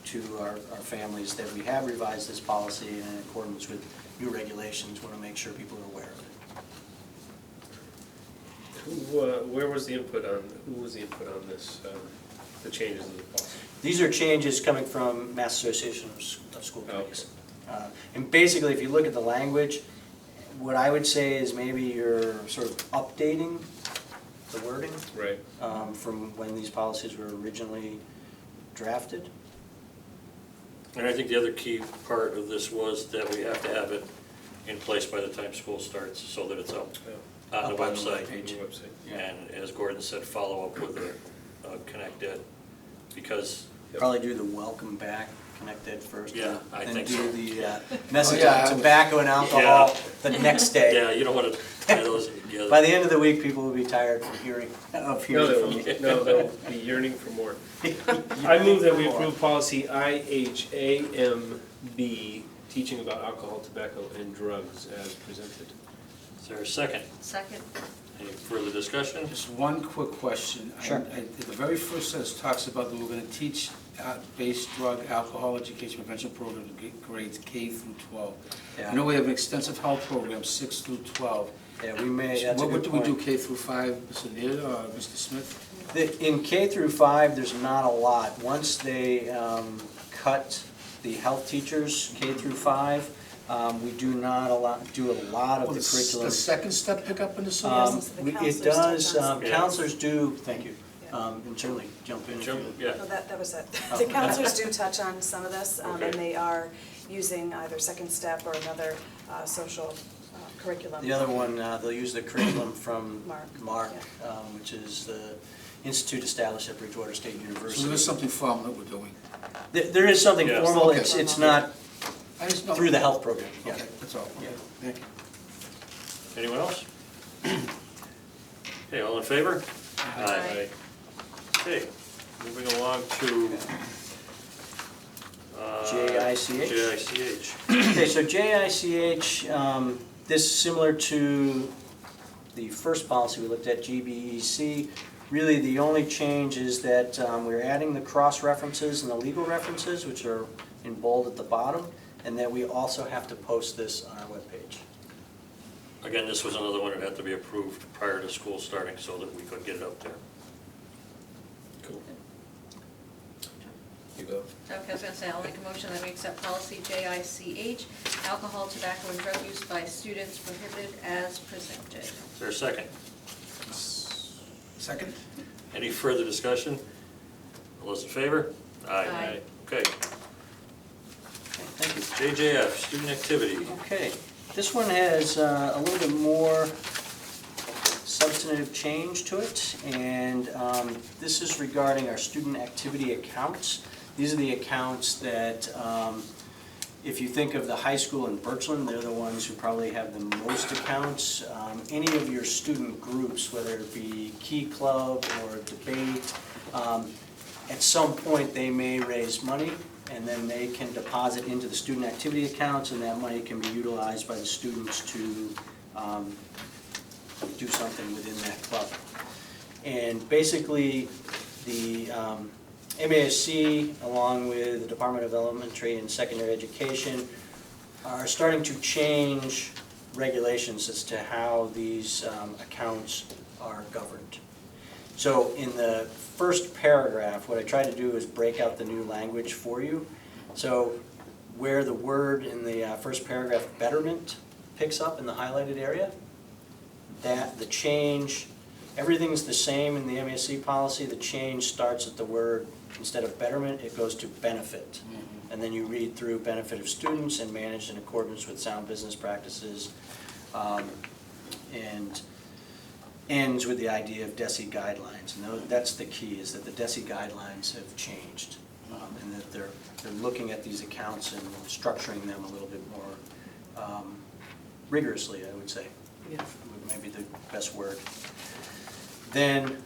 Speaker 4: to our families that we have revised this policy in accordance with new regulations. Want to make sure people are aware of it.
Speaker 2: Where was the input on, who was the input on this, the changes in the policy?
Speaker 4: These are changes coming from Mass Association of School Committees. And basically, if you look at the language, what I would say is maybe you're sort of updating the wording
Speaker 2: Right.
Speaker 4: from when these policies were originally drafted.
Speaker 1: And I think the other key part of this was that we have to have it in place by the time school starts so that it's up on the
Speaker 4: Up on the
Speaker 1: website.
Speaker 4: webpage.
Speaker 2: Website.
Speaker 1: And as Gordon said, follow up with the Connect Ed, because
Speaker 4: Probably do the welcome back, Connect Ed first.
Speaker 1: Yeah, I think
Speaker 4: Then
Speaker 1: so.
Speaker 4: do the message
Speaker 6: Oh, yeah,
Speaker 4: on tobacco and alcohol the next day.
Speaker 1: yeah, you don't want to tie those in together.
Speaker 4: By the end of the week, people will be tired from hearing
Speaker 2: No,
Speaker 4: from me.
Speaker 2: they'll be yearning for more. I move that we approve policy IHAMB, teaching about alcohol, tobacco, and drugs as presented.
Speaker 1: Is there a second?
Speaker 7: Second.
Speaker 1: Any further discussion?
Speaker 6: Just one quick question.
Speaker 4: Sure.
Speaker 6: The very first sentence talks about that we're gonna teach base drug, alcohol education prevention programs in grades K through 12.
Speaker 4: Yeah.
Speaker 6: I know we have an extensive health program, 6 through 12.
Speaker 4: Yeah, we may, that's a
Speaker 6: What
Speaker 4: good
Speaker 6: do we do,
Speaker 4: point.
Speaker 6: K through 5, Mr. Neal or Mr. Smith?
Speaker 4: In K through 5, there's not a lot. Once they cut the health teachers, K through 5, we do not do a lot of
Speaker 6: Well,
Speaker 4: the curriculum.
Speaker 6: The second step pick up in the school?
Speaker 5: Yes, the
Speaker 4: It
Speaker 5: counselors
Speaker 4: does,
Speaker 5: touch on
Speaker 1: some.
Speaker 4: counselors do, thank you,
Speaker 5: Yeah.
Speaker 4: and certainly jump in. if you-
Speaker 1: Yeah.
Speaker 5: Well, that was it.
Speaker 4: Oh.
Speaker 5: The counselors do touch on some of this,
Speaker 1: Okay.
Speaker 5: and they are using either Second Step or another social curriculum.
Speaker 4: The other one, they'll use the curriculum from
Speaker 5: Mark,
Speaker 4: which is the institute established at Bridgewater State
Speaker 6: So
Speaker 4: University.
Speaker 6: there's something formal that we're doing.
Speaker 4: There is something
Speaker 1: Yes.
Speaker 4: formal,
Speaker 6: Okay.
Speaker 4: it's not
Speaker 6: I just know.
Speaker 4: through the health program, yeah.
Speaker 6: Okay, that's all.
Speaker 4: Yeah.
Speaker 6: Thank you.
Speaker 1: Anyone else? Okay, all in favor?
Speaker 7: Aye.
Speaker 1: Okay, moving along to
Speaker 4: JICH?
Speaker 1: JICH.
Speaker 4: Okay, so JICH, this is similar to the first policy we looked at, GBEC. Really, the only change is that we're adding the cross-references and the legal references, which are in bold at the bottom, and that we also have to post this on our webpage.
Speaker 1: Again, this was another one that had to be approved prior to school starting so that we could get it up there.
Speaker 2: Cool. You go.
Speaker 7: Okay, I was gonna say, I'll make a motion that we accept policy JICH, alcohol, tobacco, and drug use by students prohibited as presented.
Speaker 1: Is there a second?
Speaker 6: Second?
Speaker 1: Any further discussion? All those in favor?
Speaker 7: Aye.
Speaker 1: Okay.
Speaker 4: Thank you.
Speaker 1: JJF, student activity.
Speaker 4: Okay, this one has a little bit more substantive change to it, and this is regarding our student activity accounts. These are the accounts that, if you think of the high school in Birchland, they're the ones who probably have the most accounts. Any of your student groups, whether it be Key Club or debate, at some point they may raise money, and then they can deposit into the student activity accounts, and that money can be utilized by the students to do something within that club. And basically, the MASC, along with the Department of Elementary and Secondary Education, are starting to change regulations as to how these accounts are governed. So in the first paragraph, what I tried to do is break out the new language for you. So where the word in the first paragraph, betterment, picks up in the highlighted area, that the change, everything's the same in the MASC policy. The change starts at the word, instead of betterment, it goes to benefit. And then you read through benefit of students and managed in accordance with sound business practices, and ends with the idea of DESI guidelines. And that's the key, is that the DESI guidelines have changed, and that they're looking at these accounts and structuring them a little bit more rigorously, I would say.
Speaker 3: Yeah.
Speaker 4: Maybe the best word. Then,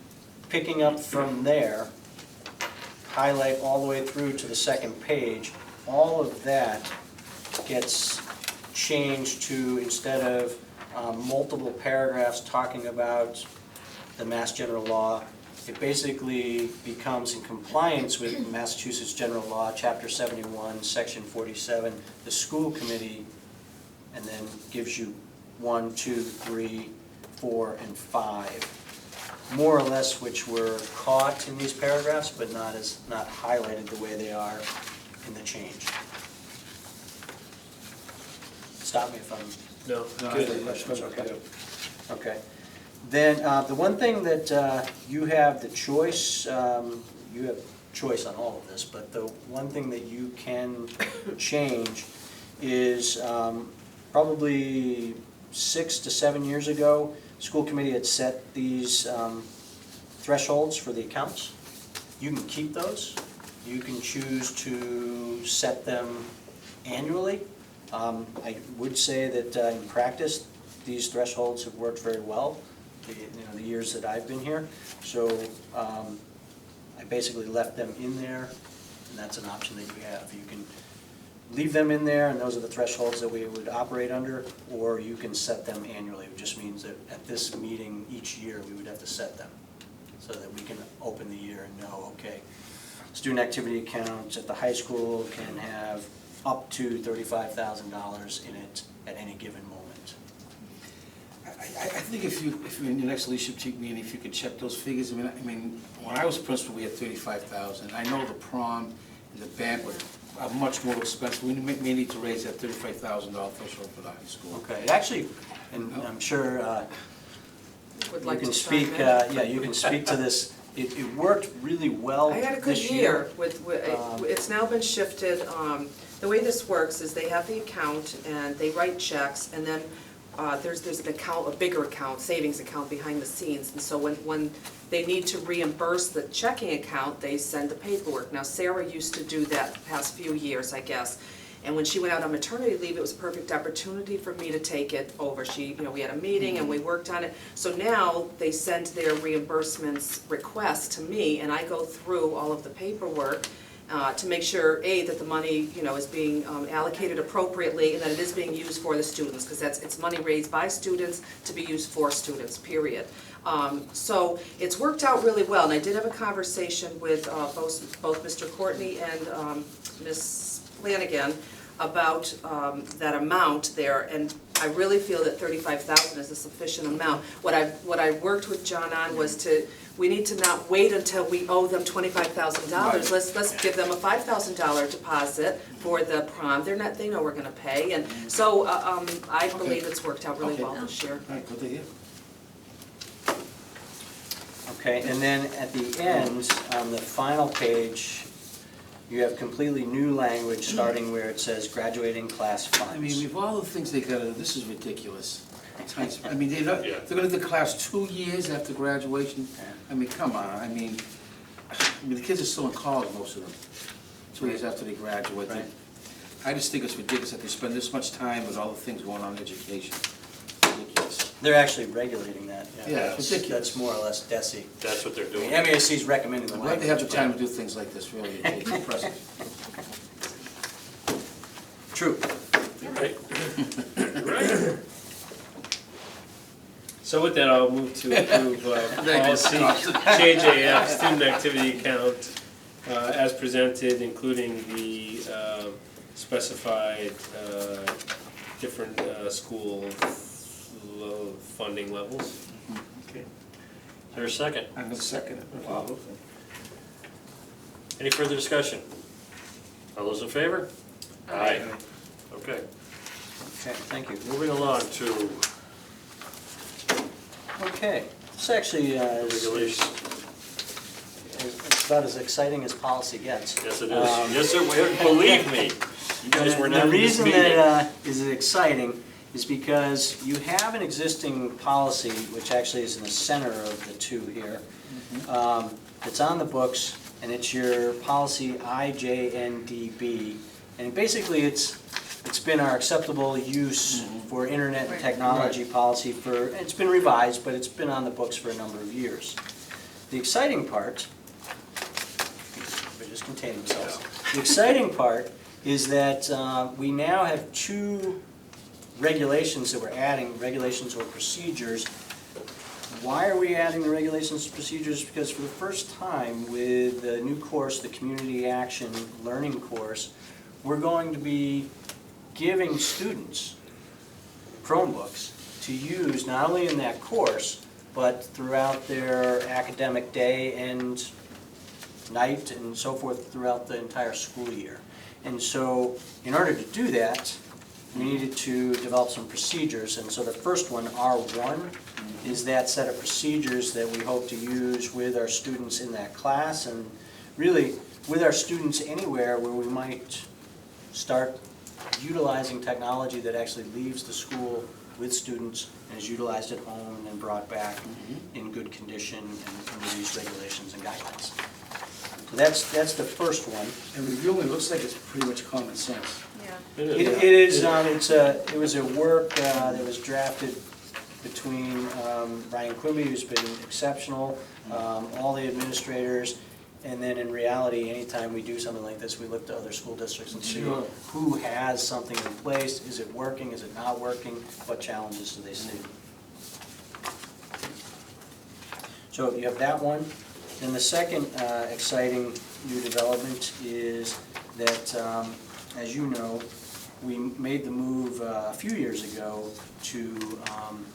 Speaker 4: picking up from there, highlight all the way through to the second page, all of that gets changed to, instead of multiple paragraphs talking about the Mass General Law, it basically becomes in compliance with Massachusetts General Law, Chapter 71, Section 47, the school committee, and then gives you 1, 2, 3, 4, and 5, more or less, which were caught in these paragraphs, but not highlighted the way they are in the change. Stop me if I'm.
Speaker 2: No,
Speaker 6: No,
Speaker 2: good.
Speaker 6: I think that's
Speaker 4: Okay. Okay. Then the one thing that you have the choice, you have choice on all of this, but the one thing that you can change is probably 6 to 7 years ago, school committee had set these thresholds for the accounts. You can keep those. You can choose to set them annually. I would say that in practice, these thresholds have worked very well, the years that I've been here. So I basically left them in there, and that's an option that you have. You can leave them in there, and those are the thresholds that we would operate under, or you can set them annually. It just means that at this meeting each year, we would have to set them so that we can open the year and know, okay, student activity accounts at the high school can have up to $35,000 in it at any given moment.
Speaker 6: I think if you're in your next leadership team meeting, if you could check those figures, I mean, when I was principal, we had 35,000. I know the prom and the banquet are much more expensive. We may need to raise that $35,000 threshold for the high school.
Speaker 4: Okay, it actually, and I'm sure
Speaker 3: Would
Speaker 4: you
Speaker 3: like
Speaker 4: can
Speaker 3: to
Speaker 4: speak,
Speaker 3: chime in.
Speaker 4: yeah, you can speak to this. It worked really well
Speaker 3: I had a good
Speaker 4: this
Speaker 3: year with,
Speaker 4: Um,
Speaker 3: it's now been shifted, the way this works is they have the account and they write checks, and then there's an account, a bigger account, savings account behind the scenes, and so when they need to reimburse the checking account, they send the paperwork. Now Sarah used to do that the past few years, I guess, and when she went out on maternity leave, it was a perfect opportunity for me to take it over. We had a meeting and we worked on it, so now they send their reimbursements request to me, and I go through all of the paperwork to make sure, A, that the money, is being allocated appropriately and that it is being used for the students, because it's money raised by students to be used for students, period. So it's worked out really well, and I did have a conversation with both Mr. Courtney and Ms. Flanagan about that amount there, and I really feel that 35,000 is a sufficient amount. What I worked with John on was we need to not wait until we owe them $25,000.
Speaker 6: Right.
Speaker 3: Let's give them a $5,000 deposit for the prom. They know we're gonna pay, and so I believe it's worked out really
Speaker 6: Okay.
Speaker 3: well this year.
Speaker 6: All right, good to hear.
Speaker 4: Okay, and then at the end, on the final page, you have completely new language starting where it says graduating class funds.
Speaker 6: I mean, with all the things they gotta do, this is ridiculous. I mean, they're
Speaker 1: Yeah.
Speaker 6: gonna do class 2 years after graduation. I mean, come on, I mean, the kids are still in college, most of them, 2 years after they graduate.
Speaker 4: Right.
Speaker 6: I just think it's ridiculous that they spend this much time with all the things going on in education. Ridiculous.
Speaker 4: They're actually regulating that.
Speaker 6: Yeah, it's
Speaker 4: That's-
Speaker 6: ridiculous.
Speaker 4: That's more or less DESI.
Speaker 1: That's what they're
Speaker 4: I
Speaker 1: doing.
Speaker 4: mean, MASC is recommending the
Speaker 6: I'm
Speaker 4: language.
Speaker 6: glad they have the time to do things like this, really, it's impressive.
Speaker 4: True.
Speaker 1: Right?
Speaker 2: So with that, I'll move to approve policy JJF, student activity account, as presented, including the specified different school funding levels.
Speaker 1: Okay. Is there a second?
Speaker 6: I'm gonna second it.
Speaker 1: Wow. Any further discussion? All those in favor? Aye. Okay,
Speaker 4: Okay, thank you.
Speaker 1: moving along to
Speaker 4: Okay, this actually is
Speaker 1: regulations.
Speaker 4: it's about as exciting as policy gets.
Speaker 1: Yes, it is. Yes, sir, believe me. You guys were not
Speaker 4: The
Speaker 1: in this
Speaker 4: reason
Speaker 1: meeting.
Speaker 4: that is exciting is because you have an existing policy, which actually is in the center of the two here. It's on the books, and it's your policy IJNDB. And basically, it's been our acceptable use for internet and technology policy it's been revised, but it's been on the books for a number of years. The exciting part, they just contain themselves. The exciting part is that we now have two regulations that we're adding, regulations or procedures. Why are we adding the regulations and procedures? Because for the first time with the new course, the Community Action Learning course, we're going to be giving students Chromebooks to use not only in that course, but throughout their academic day and night and so forth throughout the entire school year. And so, in order to do that, we needed to develop some procedures. And so the first one, R1, is that set of procedures that we hope to use with our students in that class, and really with our students anywhere where we might start utilizing technology that actually leaves the school with students and is utilized at home and then brought back in good condition and under these regulations and guidelines. So that's the first one.
Speaker 6: And reviewing, it looks like it's pretty much common sense.
Speaker 7: Yeah.
Speaker 4: It is, it was a work that was drafted between Ryan Quimby, who's been exceptional, all the administrators, and then in reality, anytime we do something like this, we look to other school districts and see
Speaker 6: Sure.
Speaker 4: who has something in place, is it working, is it not working, what challenges do they see? So you have that one. Then the second exciting new development is that, as you know, we made the move a few years ago to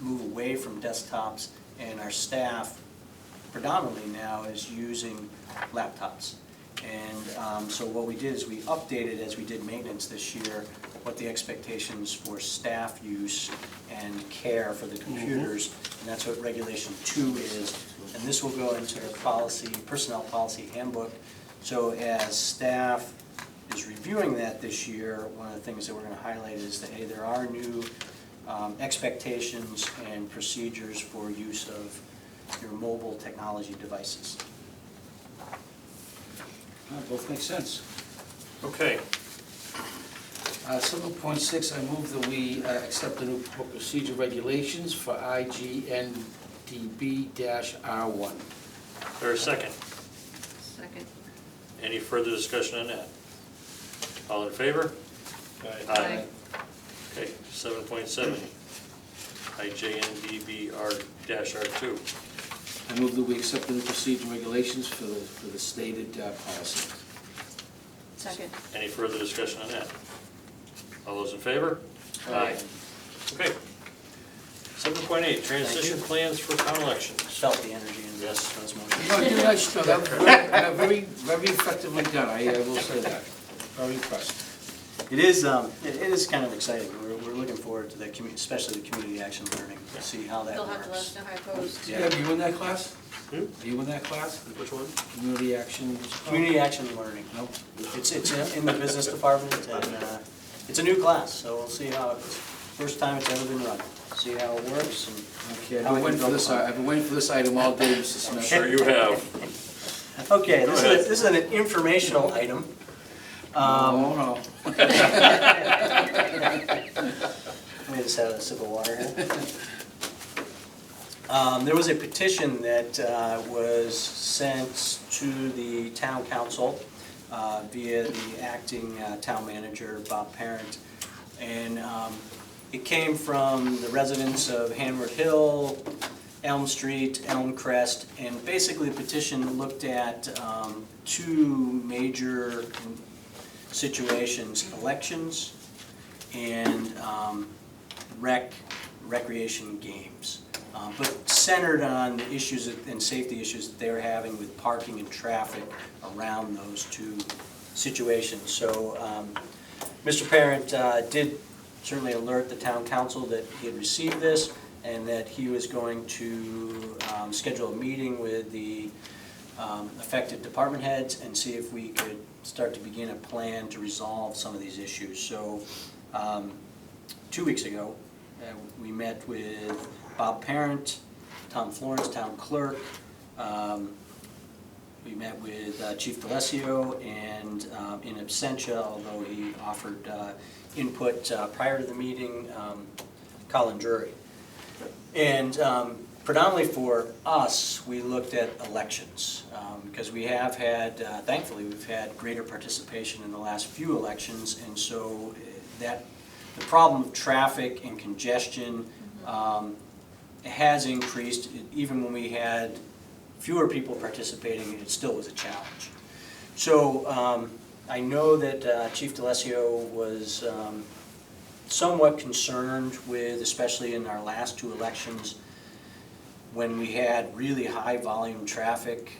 Speaker 4: move away from desktops, and our staff predominantly now is using laptops. And so what we did is we updated, as we did maintenance this year, what the expectations for staff use and care for the computers, and that's what Regulation 2 is. And this will go into the policy, personnel policy handbook. So as staff is reviewing that this year, one of the things that we're going to highlight is that, hey, there are new expectations and procedures for use of your mobile technology devices.
Speaker 6: Both make sense.
Speaker 1: Okay,
Speaker 6: 7.6, I move that we accept the new procedure regulations for IGNDB-R1.
Speaker 1: is there a second?
Speaker 7: Second.
Speaker 1: Any further discussion on that? All in favor?
Speaker 7: Aye.
Speaker 1: Okay, 7.7, IJNDBR-R2.
Speaker 6: I move that we accept the new procedure regulations for the stated policy.
Speaker 7: Second.
Speaker 1: Any further discussion on that? All those in favor?
Speaker 3: Aye.
Speaker 1: Okay. 7.8, transition plans for town elections.
Speaker 4: Felt the energy in
Speaker 1: Yes.
Speaker 4: those motions.
Speaker 6: No, you guys, no, that was very, very effectively done, I will say that. Very impressed.
Speaker 4: It is kind of exciting. We're looking forward to that, especially the community action learning, to see how that
Speaker 7: They'll have to let
Speaker 4: works.
Speaker 7: us know how it goes.
Speaker 4: Yeah.
Speaker 6: Yeah, are you in that class?
Speaker 1: Hmm?
Speaker 6: Are you in that class?
Speaker 1: Which one?
Speaker 6: Community action?
Speaker 4: Community action learning.
Speaker 6: No?
Speaker 4: It's in the business department, and it's a new class, so we'll see how it's, first time it's ever been run. See how it works, and
Speaker 6: Okay, I've been waiting for this, I've been waiting for this item all day, Mr. Smith.
Speaker 1: Sure you have.
Speaker 4: okay,
Speaker 1: Go
Speaker 4: this
Speaker 1: ahead.
Speaker 4: is an informational item.
Speaker 6: Oh, no.
Speaker 4: Let me just have a sip of water here. There was a petition that was sent to the town council via the acting town manager, Bob Parent. And it came from the residents of Hanward Hill, Elm Street, Elm Crest, and basically the petition looked at two major situations: elections and recreation games, but centered on the issues and safety issues that they were having with parking and traffic around those two situations. So Mr. Parent did certainly alert the town council that he had received this and that he was going to schedule a meeting with the affected department heads and see if we could start to begin a plan to resolve some of these issues. So 2 weeks ago, we met with Bob Parent, Tom Florence, town clerk. We met with Chief D'Alessio, and in absentia, although he offered input prior to the meeting, Colin Drury. And predominantly for us, we looked at elections, because we have had, thankfully, we've had greater participation in the last few elections, and so that the problem of traffic and congestion has increased. Even when we had fewer people participating, it still was a challenge. So I know that Chief D'Alessio was somewhat concerned with, especially in our last two elections, when we had really high volume traffic,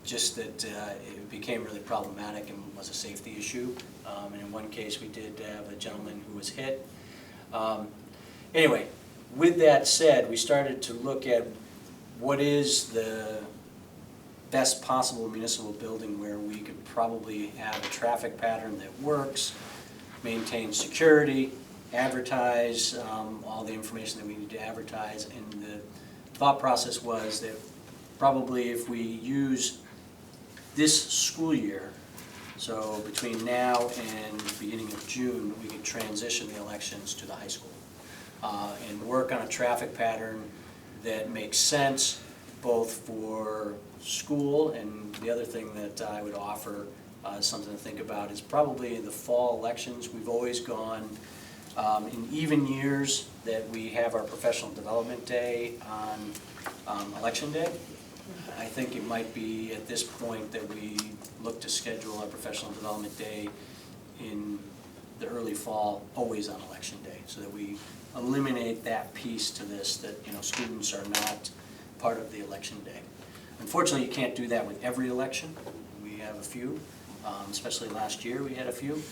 Speaker 4: just that it became really problematic and was a safety issue. And in one case, we did have a gentleman who was hit. Anyway, with that said, we started to look at what is the best possible municipal building where we could probably have a traffic pattern that works, maintain security, advertise all the information that we need to advertise. And the thought process was that probably if we use this school year, so between now and the beginning of June, we could transition the elections to the high school and work on a traffic pattern that makes sense both for school. And the other thing that I would offer, something to think about, is probably in the fall elections. We've always gone in even years that we have our professional development day on election day. I think it might be at this point that we look to schedule our professional development day in the early fall, always on election day, so that we eliminate that piece to this, that, you know, students are not part of the election day. Unfortunately, you can't do that with every election. We have a few, especially last year we had a few.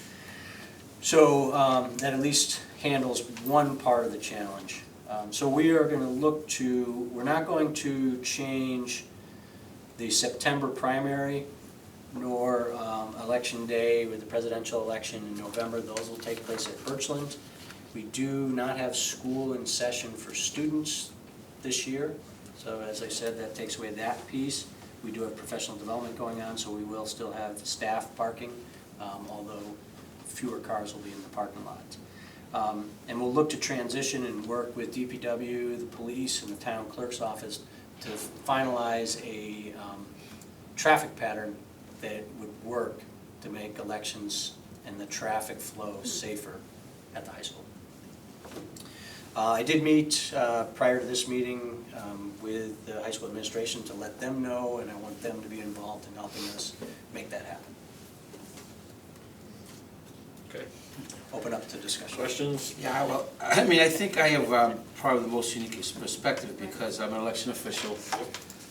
Speaker 4: So that at least handles one part of the challenge. So we are going to look to, we're not going to change the September primary nor election day with the presidential election in November. Those will take place at Birchland. We do not have school in session for students this year. So as I said, that takes away that piece. We do have professional development going on, so we will still have staff parking, although fewer cars will be in the parking lot. And we'll look to transition and work with DPW, the police, and the town clerk's office to finalize a traffic pattern that would work to make elections and the traffic flow safer at the high school. I did meet prior to this meeting with the high school administration to let them know, and I want them to be involved in helping us make that happen.
Speaker 1: Okay.
Speaker 4: Open up up to discussion.
Speaker 1: Questions?
Speaker 6: Yeah, well, I mean, I think I have probably the most unique perspective because I'm an election official.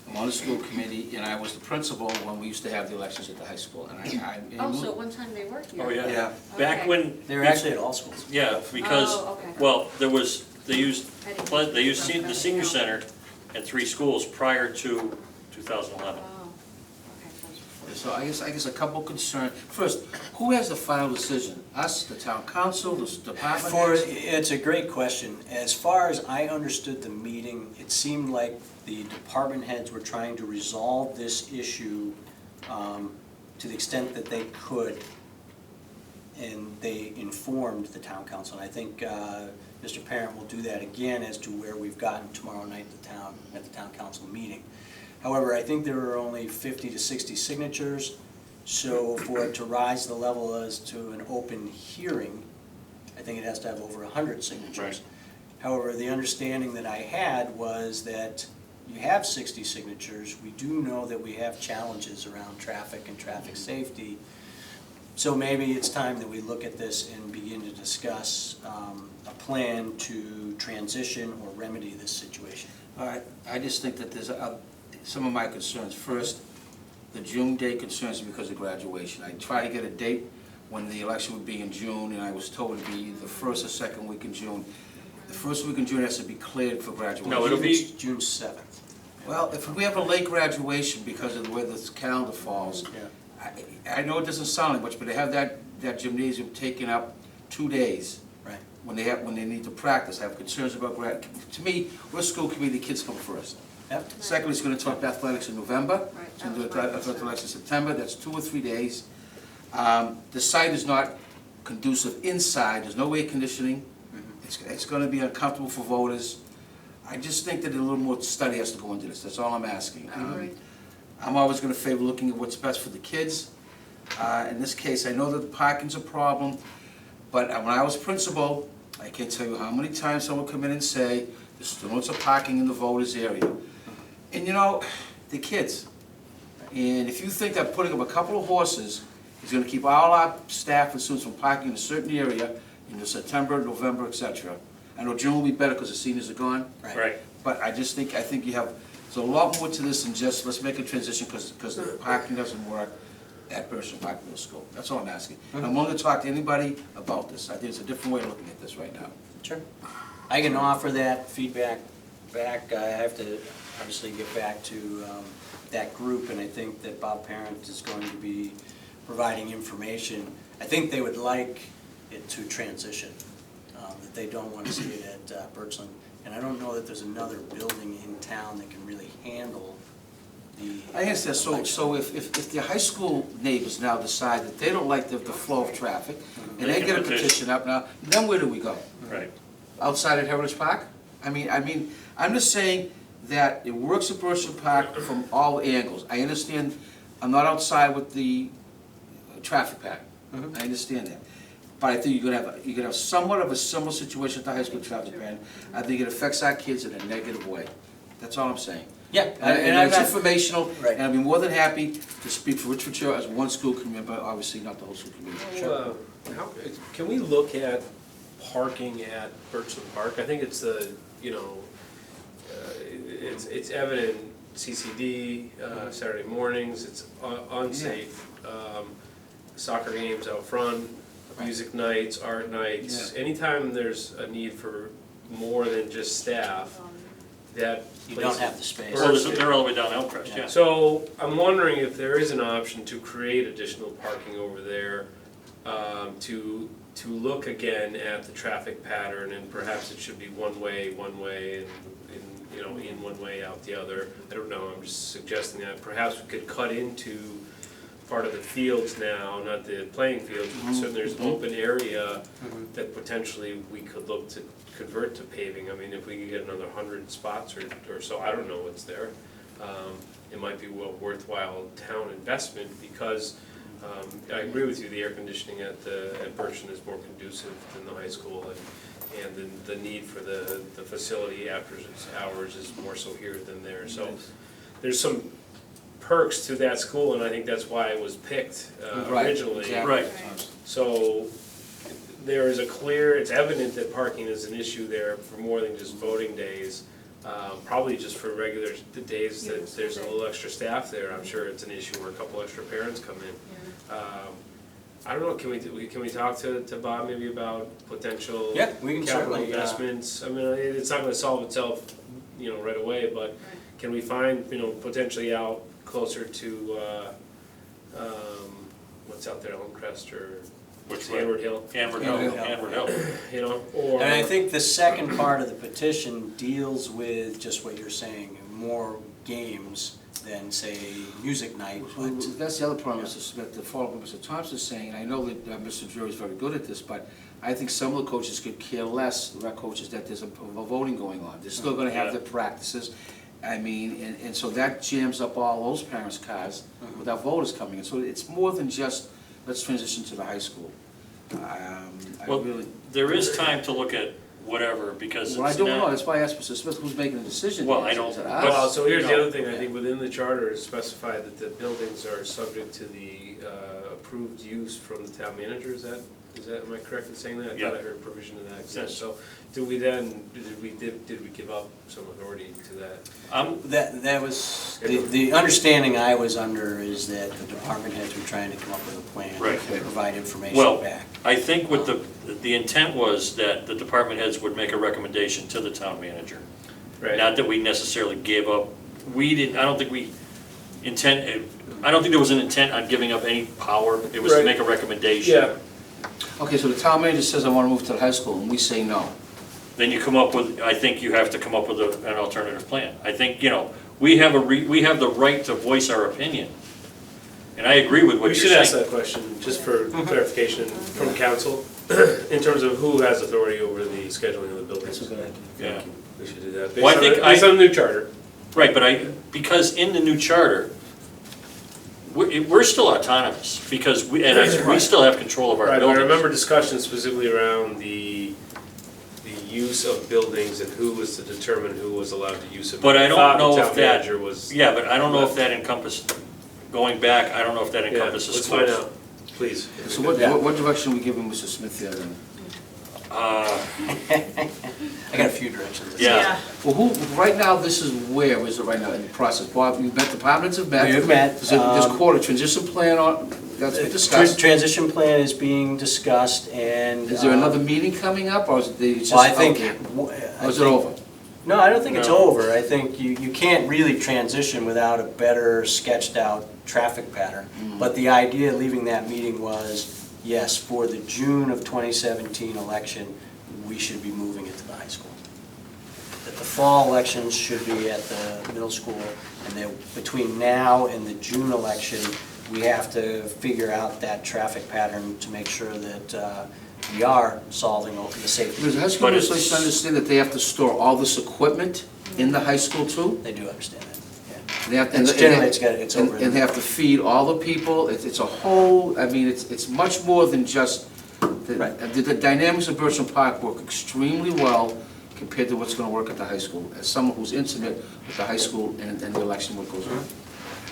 Speaker 6: I'm on the school committee, and I was the principal when we used to have the elections at the high school. And
Speaker 7: Oh, so at one time they were here?
Speaker 1: Oh, yeah.
Speaker 4: Yeah,
Speaker 1: Back
Speaker 7: Okay.
Speaker 1: when.
Speaker 4: they were actually at all schools.
Speaker 1: Yeah, because,
Speaker 7: Oh, okay.
Speaker 1: well, there was, they used
Speaker 7: I didn't-
Speaker 1: the senior center at 3 schools prior to 2011.
Speaker 7: Oh, okay.
Speaker 6: so I guess a couple concerns. First, who has the final decision? Us, the town council, the department heads?
Speaker 4: It's a great question. As far as I understood the meeting, it seemed like the department heads were trying to resolve this issue to the extent that they could, and they informed the town council. And I think Mr. Parent will do that again as to where we've gotten tomorrow night at the town council meeting. However, I think there are only 50 to 60 signatures, so for it to rise to the level as to an open hearing, I think it has to have over 100 signatures.
Speaker 1: Right.
Speaker 4: However, the understanding that I had was that you have 60 signatures. We do know that we have challenges around traffic and traffic safety. So maybe it's time that we look at this and begin to discuss a plan to transition or remedy this situation.
Speaker 6: All right, I just think that there's some of my concerns. First, the June date concerns me because of graduation. I tried to get a date when the election would be in June, and I was told it'd be the first or second week in June. The first week in June has to be cleared for graduation.
Speaker 1: No, it'll be-
Speaker 4: It's June 7th.
Speaker 6: Well, if we have a late graduation because of the way this calendar falls,
Speaker 4: Yeah.
Speaker 6: I know it doesn't sound like much, but they have that gymnasium taken up 2 days.
Speaker 4: Right.
Speaker 6: When they need to practice. I have concerns about to me, we're a school committee, the kids come first.
Speaker 4: Yep.
Speaker 6: Secondly, it's gonna talk athletics in November.
Speaker 7: Right,
Speaker 6: It's gonna
Speaker 7: that was
Speaker 6: do
Speaker 7: my
Speaker 6: athletics
Speaker 7: concern.
Speaker 6: in September, that's 2 or 3 days. The site is not conducive inside, there's no air conditioning. It's gonna be uncomfortable for voters. I just think that a little more study has to go into this, that's all I'm asking.
Speaker 7: Agreed.
Speaker 6: I'm always gonna favor looking at what's best for the kids. In this case, I know that the parking's a problem, but when I was principal, I can't tell you how many times someone come in and say, there's too much parking in the voters area. And you know, the kids. And if you think that putting up a couple of horses is gonna keep all our staff and students from parking in a certain area in the September, November, etc. I know June will be better because the seniors are gone.
Speaker 1: Right.
Speaker 6: But I think you have, there's a lot more to this than just, let's make a transition because the parking doesn't work at Berkshire Park Middle School. That's all I'm asking. And I'm willing to talk to anybody about this. I think it's a different way of looking at this right now.
Speaker 4: Sure. I can offer that feedback back. I have to obviously get back to that group, and I think that Bob Parent is going to be providing information. I think they would like it to transition, that they don't want to see it at Birchland. And I don't know that there's another building in town that can really handle the.
Speaker 6: I guess that's, so if the high school neighbors now decide that they don't like the flow of traffic, and they get a petition up now, then where do we go?
Speaker 1: Right.
Speaker 6: Outside at Heritage Park? I mean, I'm just saying that it works at Berkshire Park from all angles. I understand, I'm not outside with the traffic pattern. I understand that. But I think you're gonna have somewhat of a similar situation at the high school traffic pattern. I think it affects our kids in a negative way. That's all I'm saying.
Speaker 4: Yeah,
Speaker 6: And
Speaker 4: I'm
Speaker 6: it's
Speaker 4: not-
Speaker 6: informational,
Speaker 4: Right.
Speaker 6: and I'd be more than happy to speak for Richford Chair as one school committee, but obviously not the whole school committee.
Speaker 2: Can we look at parking at Birchland Park? I think it's it's evident, CCD, Saturday mornings, it's unsafe. Soccer games out front, music nights, art nights, anytime there's a need for more than just staff, that
Speaker 4: You
Speaker 2: place
Speaker 4: don't have the space.
Speaker 1: Well, they're all the way down Elmcrest, yeah.
Speaker 2: So I'm wondering if there is an option to create additional parking over there, to look again at the traffic pattern, and perhaps it should be one way, and in one way, out the other. I don't know, I'm just suggesting that perhaps we could cut into part of the fields now, not the playing fields, but certainly there's an open area that potentially we could look to convert to paving. I mean, if we could get another 100 spots or so, I don't know what's there. It might be a worthwhile town investment, because I agree with you, the air conditioning at Birchland is more conducive than the high school, and the need for the facility after hours is more so here than there. So there's some perks to that school, and I think that's why it was picked
Speaker 6: Right,
Speaker 2: originally.
Speaker 6: exactly.
Speaker 1: Right.
Speaker 2: So there is it's evident that parking is an issue there for more than just voting days. Probably just for regular days that there's a little extra staff there, I'm sure it's an issue where a couple extra parents come in. I don't know, can we talk to Bob maybe about potential
Speaker 4: Yeah, we can
Speaker 2: capital
Speaker 4: certainly,
Speaker 2: investments? I mean, it's not gonna solve itself, right away, but can we find, potentially out closer to, what's out there, Elmcrest or
Speaker 1: Which way?
Speaker 2: Hayward Hill?
Speaker 1: Hammered Hill.
Speaker 2: Or.
Speaker 4: And I think the second part of the petition deals with just what you're saying, more games than, say, music night,
Speaker 6: Well,
Speaker 4: but,
Speaker 6: that's the other problem, Mr. Smith, to follow up what Mr. Thompson's saying, and I know that Mr. Drury's very good at this, but I think some of the coaches could care less, the rec coaches, that there's a voting going on. They're still gonna have
Speaker 1: Yeah.
Speaker 6: their practices. I mean, and so that jams up all those parents' cars without voters coming in. So it's more than just, let's transition to the high school. I
Speaker 1: Well,
Speaker 6: really,
Speaker 1: there is time to look at whatever, because
Speaker 6: well, I
Speaker 1: it's
Speaker 6: don't know,
Speaker 1: not,
Speaker 6: that's why I asked Mr. Smith, who's making the decision?
Speaker 1: Well,
Speaker 6: here?
Speaker 1: I don't-
Speaker 6: Is it
Speaker 1: but-
Speaker 2: Well,
Speaker 6: us?
Speaker 2: so here's the
Speaker 1: No.
Speaker 2: other thing, I think within the charter is specified that the buildings are subject to the approved use from the town manager, is that, am I correct in saying that? I
Speaker 1: Yeah.
Speaker 2: thought I heard provision to that extent,
Speaker 1: Yes.
Speaker 2: so did we give up some authority to that?
Speaker 4: that was, the understanding I was under is that the department heads were trying to come up with a plan
Speaker 1: Right.
Speaker 4: to provide information
Speaker 1: Well,
Speaker 4: back.
Speaker 1: I think what the intent was that the department heads would make a recommendation to the town manager.
Speaker 2: Right.
Speaker 1: Not that we necessarily gave up, I don't think there was an intent on giving up any power. It was to
Speaker 2: Right.
Speaker 1: make a recommendation.
Speaker 2: Yeah,
Speaker 6: Okay, so the town manager says, I wanna move to the high school, and we say no.
Speaker 1: Then you come up with, I think you have to come up with an alternative plan. I think, we have the right to voice our opinion. And I agree with what
Speaker 2: we
Speaker 1: you're
Speaker 2: should
Speaker 1: saying.
Speaker 2: ask that question, just for clarification from council, in terms of who has authority over the scheduling of the buildings.
Speaker 6: That's a good idea.
Speaker 1: Yeah.
Speaker 2: We should do that,
Speaker 1: Well, I think
Speaker 2: based on the new charter.
Speaker 1: Right, but because in the new charter, we're still autonomous, because we still have control of our
Speaker 2: Right, but I
Speaker 1: buildings.
Speaker 2: remember discussions specifically around the use of buildings and who was to determine who was allowed to use it.
Speaker 1: But I don't
Speaker 2: thought the
Speaker 1: know
Speaker 2: town
Speaker 1: if that-
Speaker 2: manager was.
Speaker 1: Yeah, but I don't know if that encompassed, going back, I don't know if that
Speaker 2: Yeah,
Speaker 1: encompasses
Speaker 2: let's
Speaker 1: schools.
Speaker 2: find out, please.
Speaker 6: So what direction are we giving Mr. Smith here then?
Speaker 4: I got a few directions.
Speaker 1: Yeah.
Speaker 6: Well, right now, where is it right now in the process? Bob, you've met, departments have met.
Speaker 4: We have met,
Speaker 6: There's quarter transition plan that's been discussed.
Speaker 4: Transition plan is being discussed, and.
Speaker 6: Is there another meeting coming up, or is it just?
Speaker 4: Well, I think.
Speaker 6: okay.
Speaker 4: I
Speaker 6: Or is it
Speaker 4: think-
Speaker 6: over?
Speaker 4: No, I don't think it's
Speaker 1: No.
Speaker 4: over. I think you can't really transition without a better sketched out traffic pattern. But the idea leaving that meeting was, yes, for the June of 2017 election, we should be moving it to the high school. That the fall elections should be at the middle school, and that between now and the June election, we have to figure out that traffic pattern to make sure that we are solving the safety.
Speaker 6: Does the high school
Speaker 1: But it's-
Speaker 6: administration understand that they have to store all this equipment in the high school too?
Speaker 4: They do understand that, yeah.
Speaker 6: They have to-
Speaker 4: It's generally, it's over.
Speaker 6: And they have to feed all the people, it's a whole, I mean, it's much more than just,
Speaker 4: Right.
Speaker 6: the dynamics of Birchland Park work extremely well compared to what's gonna work at the high school, as someone who's intimate with the high school and the election, what goes on.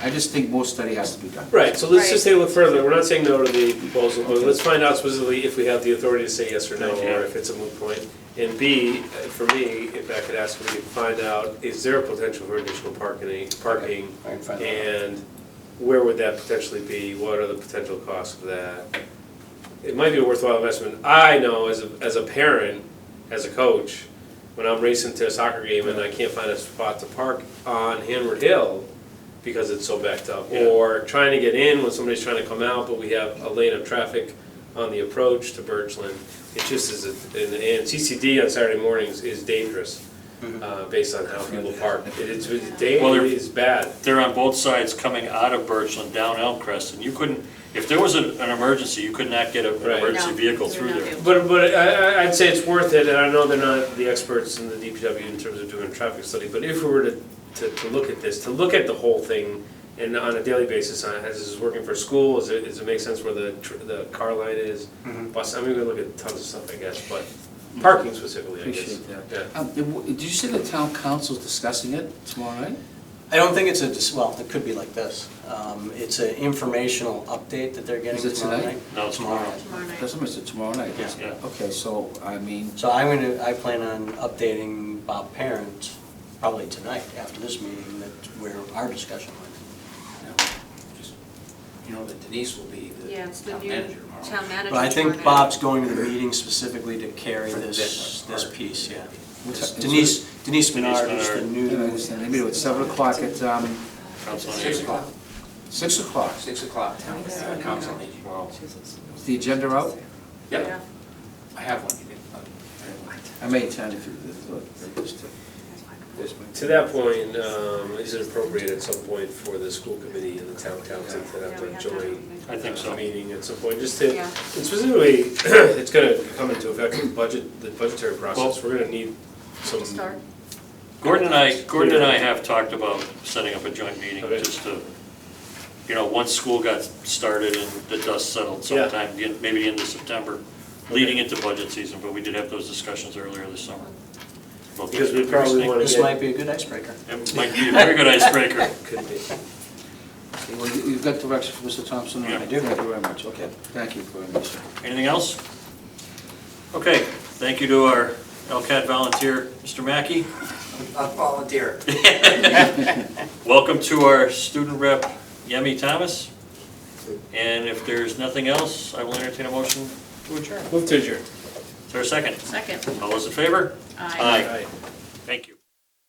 Speaker 6: I just think more study has to be done.
Speaker 2: Right, so let's just
Speaker 7: Right.
Speaker 2: take a look further, we're not saying no to the proposal, but let's find out specifically if we have the authority to say yes or no, or if it's a moot point. And B, for me, if I could ask you to find out, is there a potential for additional parking,
Speaker 4: I can find that out.
Speaker 2: and where would that potentially be, what are the potential costs of that? It might be a worthwhile investment, I know as a parent, as a coach, when I'm racing to a soccer game and I can't find a spot to park on Hayward Hill, because it's so backed up,
Speaker 1: Yeah.
Speaker 2: or trying to get in when somebody's trying to come out, but we have a lane of traffic on the approach to Birchland. It just is, and CCD on Saturday mornings is dangerous, based on how people park. It's is bad.
Speaker 1: They're on both sides coming out of Birchland, down Elmcrest, and you couldn't, if there was an emergency, you could not get an
Speaker 2: Right.
Speaker 1: emergency
Speaker 7: No,
Speaker 1: vehicle
Speaker 7: you
Speaker 1: through
Speaker 7: would not
Speaker 1: there.
Speaker 7: be
Speaker 2: But I'd say it's worth it, and I know they're not the experts in the DPW in terms of doing a traffic study, but if we were to look at this, to look at the whole thing, and on a daily basis, as this is working for school, does it make sense where the car line is? Bus, I mean, we look at tons of stuff, I guess, but parking specifically, I guess.
Speaker 6: Appreciate that.
Speaker 2: Yeah.
Speaker 6: Did you say the town council's discussing it tomorrow night?
Speaker 4: I don't think it's well, it could be like this. It's an informational update that they're getting
Speaker 6: Is it
Speaker 4: tomorrow
Speaker 6: tonight?
Speaker 4: night.
Speaker 1: No, tomorrow.
Speaker 7: Tomorrow night.
Speaker 6: Doesn't miss it tomorrow night?
Speaker 4: Yeah.
Speaker 1: Yeah.
Speaker 6: Okay, so, I mean,
Speaker 4: So I plan on updating Bob Parent probably tonight after this meeting, that where our discussion went.
Speaker 6: you know, just, you know that Denise will be the
Speaker 7: Yeah, it's the
Speaker 6: town
Speaker 7: new
Speaker 6: manager tomorrow.
Speaker 7: town manager.
Speaker 4: But I think
Speaker 7: tomorrow night.
Speaker 4: Bob's going to the meeting specifically to carry
Speaker 6: For
Speaker 4: this
Speaker 6: that part.
Speaker 4: piece, yeah.
Speaker 6: What's that?
Speaker 4: Denise Menard is the
Speaker 1: Menard.
Speaker 4: new.
Speaker 6: Yeah, I understand, they meet at 7 o'clock at,
Speaker 1: Council on
Speaker 8: 6
Speaker 1: Aging.
Speaker 8: o'clock.
Speaker 6: 6 o'clock.
Speaker 8: 6 o'clock, town council meeting.
Speaker 6: Is the agenda out?
Speaker 8: Yep,
Speaker 7: Yeah.
Speaker 8: I have one.
Speaker 6: I may attend if you,
Speaker 2: To that point, is it appropriate at some point for the school committee and the town council to
Speaker 7: Yeah,
Speaker 2: have
Speaker 7: we
Speaker 2: to
Speaker 7: have to have a
Speaker 2: join
Speaker 7: meeting.
Speaker 1: I think so.
Speaker 2: a meeting at some point, just to,
Speaker 7: Yeah.
Speaker 2: and specifically, it's gonna come into effect with the budgetary process, we're gonna need some.
Speaker 7: Start.
Speaker 1: Gordon and I have talked about setting up a joint meeting,
Speaker 2: Okay.
Speaker 1: just to, you know, once school got started and the dust settled
Speaker 2: Yeah.
Speaker 1: sometime, maybe the end of September, leading into budget season, but we did have those discussions earlier this summer. about
Speaker 2: Because we
Speaker 1: things
Speaker 2: probably
Speaker 1: think-
Speaker 2: wanna
Speaker 4: This
Speaker 2: get.
Speaker 4: might be a good icebreaker.
Speaker 1: It might be a very good icebreaker.
Speaker 2: Could be.
Speaker 6: Okay, well, you've got direction from Mr. Thompson?
Speaker 1: Yeah.
Speaker 6: I do. Thank you very much, okay. Thank you very much, sir.
Speaker 1: Anything else? Okay, thank you to our LCAT volunteer, Mr. Mackey.
Speaker 8: I'll volunteer.
Speaker 1: Welcome to our student rep, Yemi Thomas. And if there's nothing else, I will entertain a motion to adjourn.
Speaker 2: Move to adjourn.
Speaker 1: Is there a second?
Speaker 7: Second.
Speaker 1: All those in favor?
Speaker 7: Aye.
Speaker 1: Aye. Thank you.